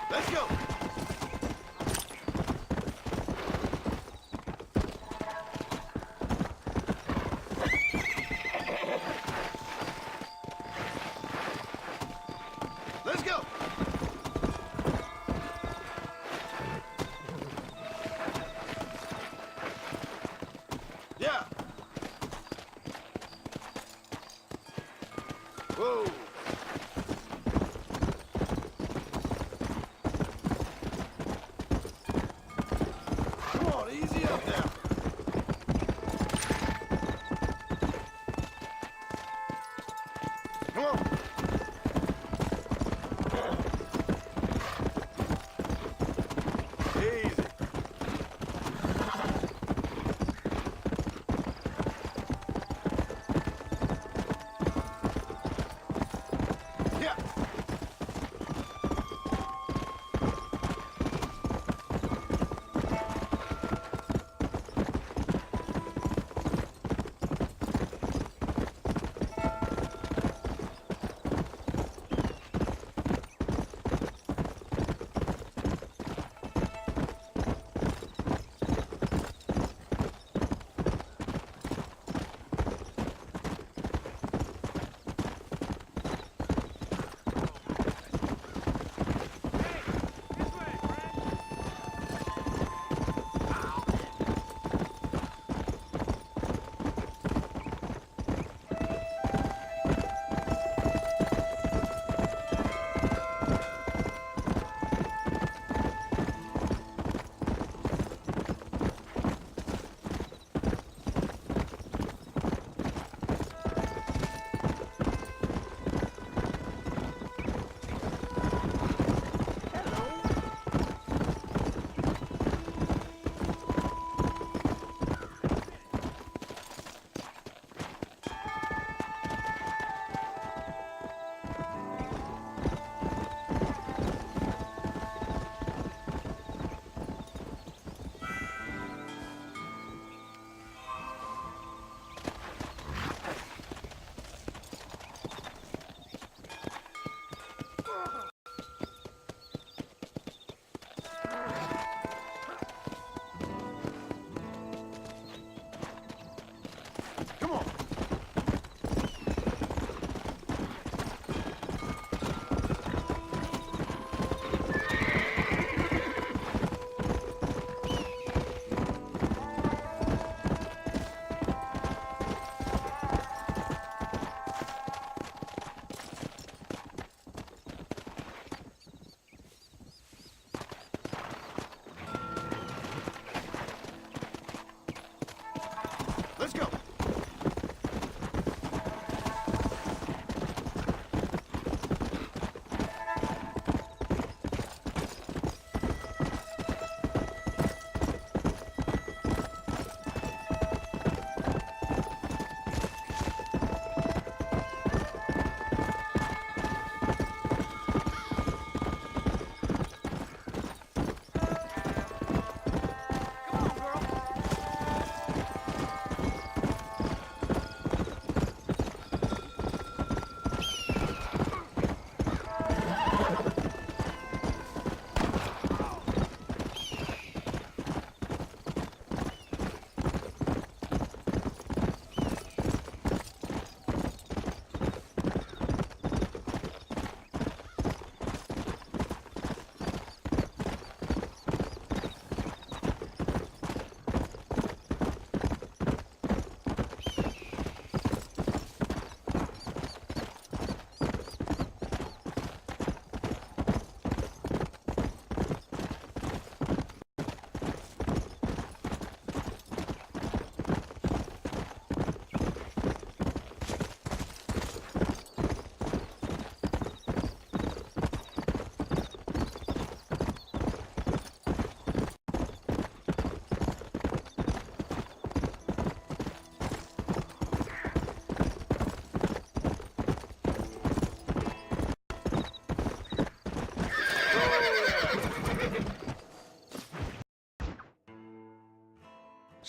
Let's go. Let's go. Yeah. Whoa. Come on, easy up now. Come on. Easy. Yeah.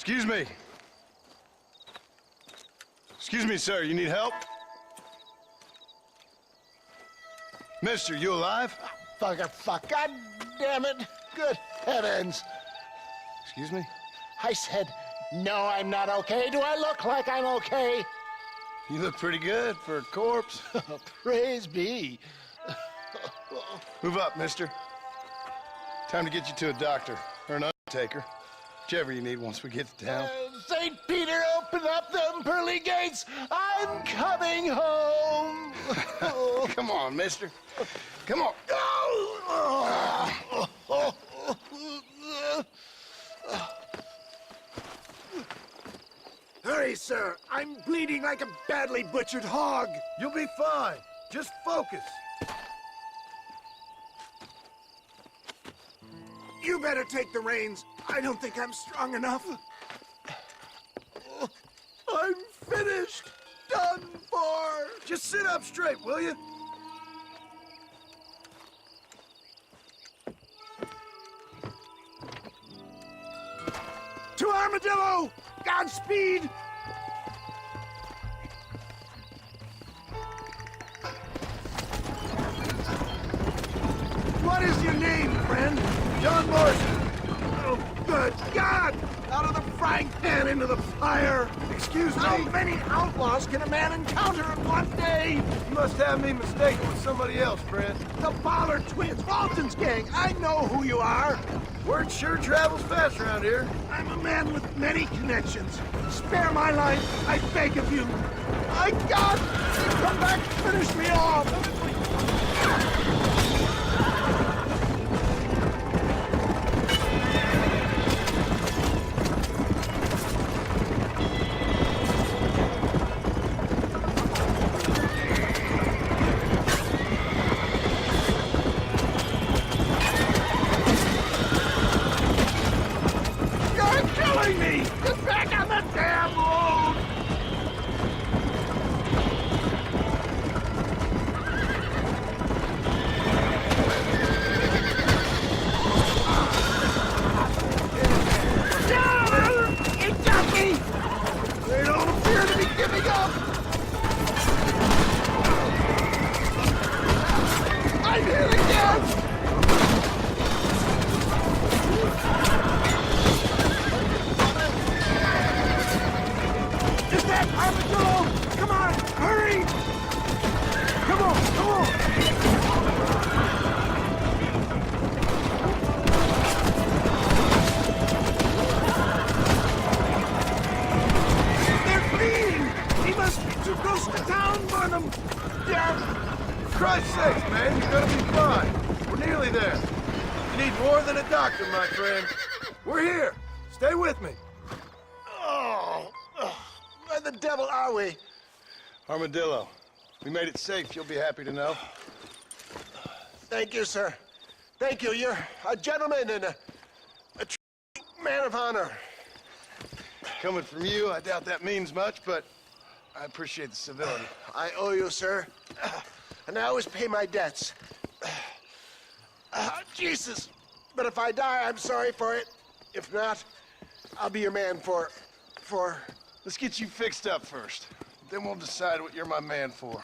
Excuse me. Excuse me, sir. You need help? Mister, you alive? Fuck. God damn it. Good heavens. Excuse me? I said, no, I'm not okay. Do I look like I'm okay? You look pretty good for a corpse. Praise be. Move up, mister. Time to get you to a doctor or an undertaker. Whichever you need once we get to town. St. Peter, open up them pearly gates. I'm coming home. Come on, mister. Come on. Hurry, sir. I'm bleeding like a badly butchered hog. You'll be fine. Just focus. You better take the reins. I don't think I'm strong enough. I'm finished. Done for. Just sit up straight, will you? To Armadillo! Godspeed! What is your name, friend? John Marston. Oh, good God! Out of the frying pan into the fire! Excuse me? How many outlaws can a man encounter in one day? You must have me mistaken with somebody else, friend. The Ballard twins, Walton's gang. I know who you are. Word sure travels fast around here. I'm a man with many connections. Spare my life, I beg of you. My God! Come back and finish me off! Christ's sakes, man, you're gonna be fine. We're nearly there. You need more than a doctor, my friend. We're here. Stay with me. Where the devil are we? Armadillo. We made it safe, you'll be happy to know. Thank you, sir. Thank you. You're a gentleman and a man of honor. Coming from you, I doubt that means much, but I appreciate the civility. I owe you, sir. And I always pay my debts. Jesus. But if I die, I'm sorry for it. If not, I'll be your man for... Let's get you fixed up first. Then we'll decide what you're my man for.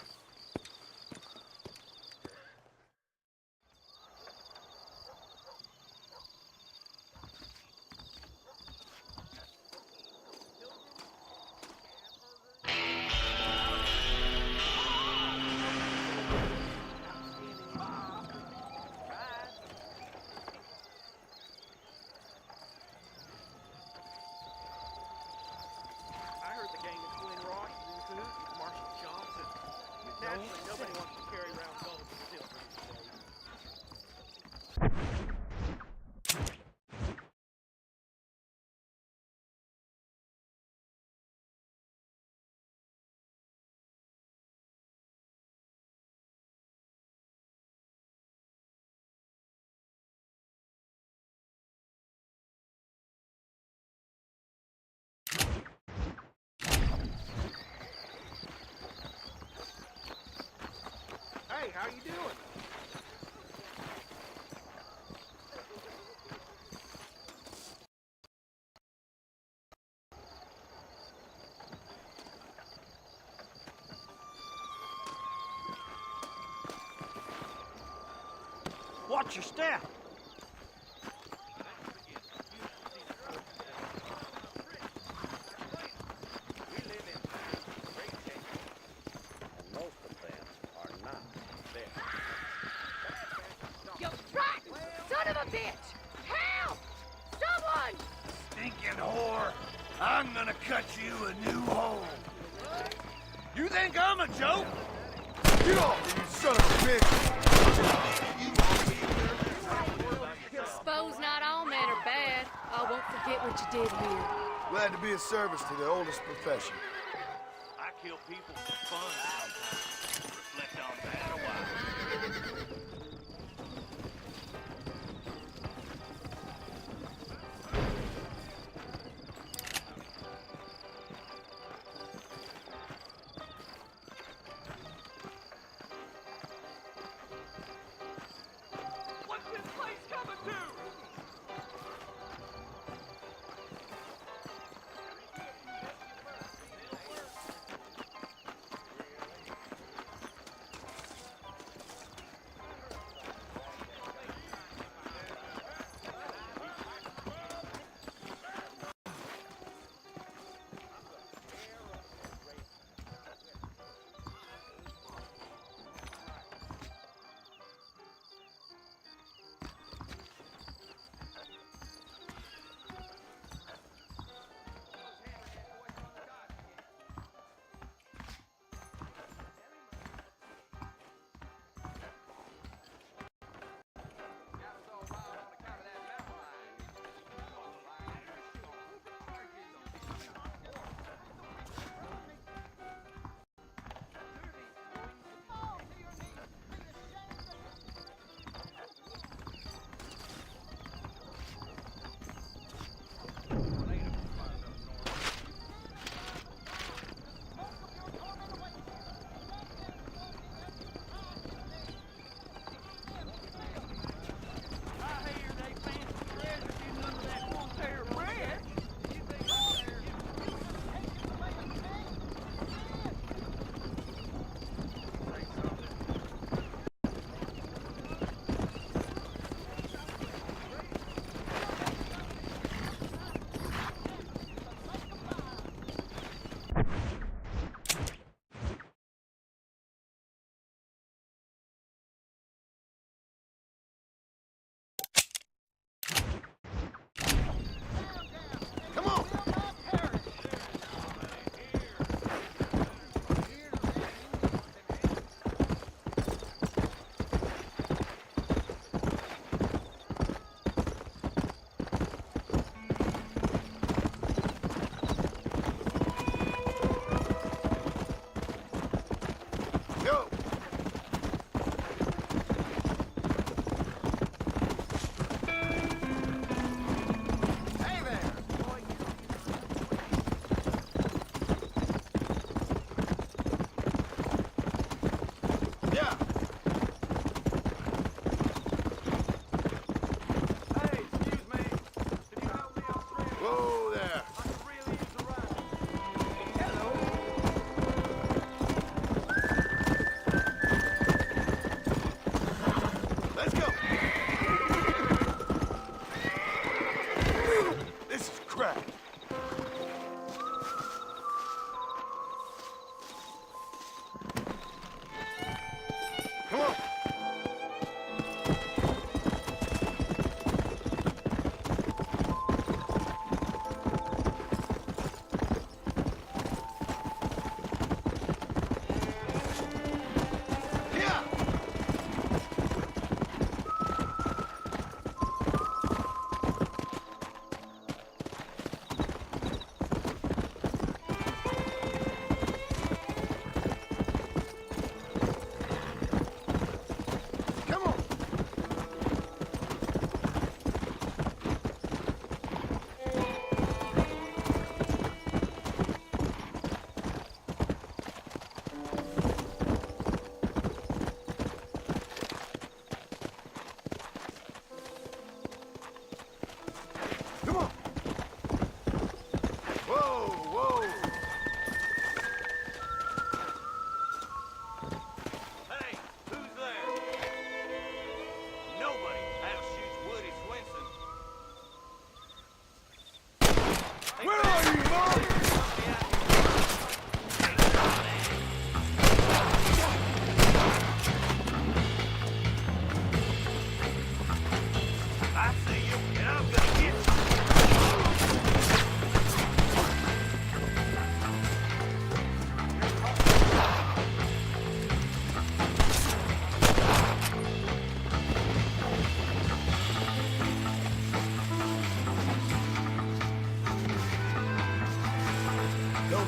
Hey, how you doing? Watch your step. You rotten son of a bitch! Help! Someone! Stinking whore! I'm gonna cut you a new hole. You think I'm a joke? Get off, you son of a bitch! Suppose not all men are bad. I won't forget what you did here. Glad to be of service to the oldest profession. I kill people for fun sometimes. Reflect on that a while. What's this place coming to?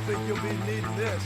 think you'll be needing this.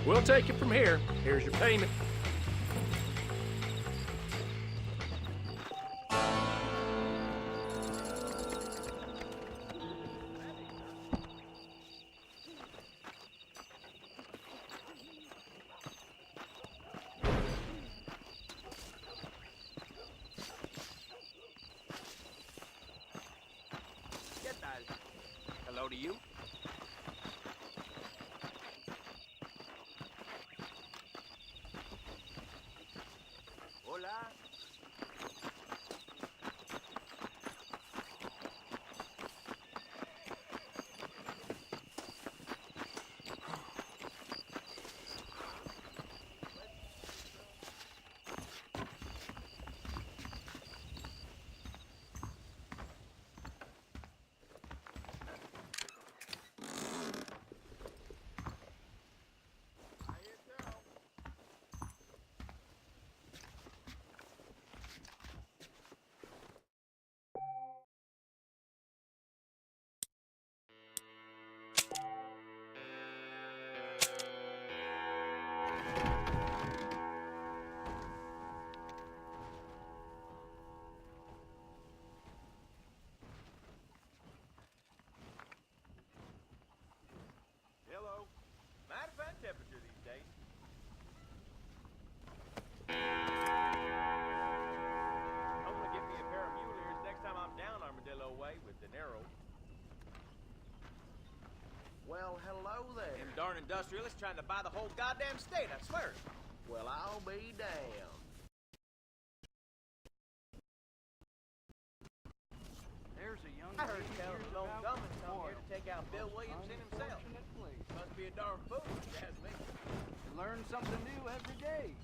We'll take it from here. Here's your payment. Get that. Hello to you. Hola. Hello. Mighty fine temperature these days. I'm gonna get me a pair of mule ears next time I'm down Armadillo Way with De Niro. Well, hello there. Them darn industrialists trying to buy the whole goddamn state, I swear. Well, I'll be damned. There's a young I heard lady tell here Sloan about Gummins come here to take out Bill Williamson himself. unfortunate place. Must be a darn fool, if you ask me. You learn something new every day.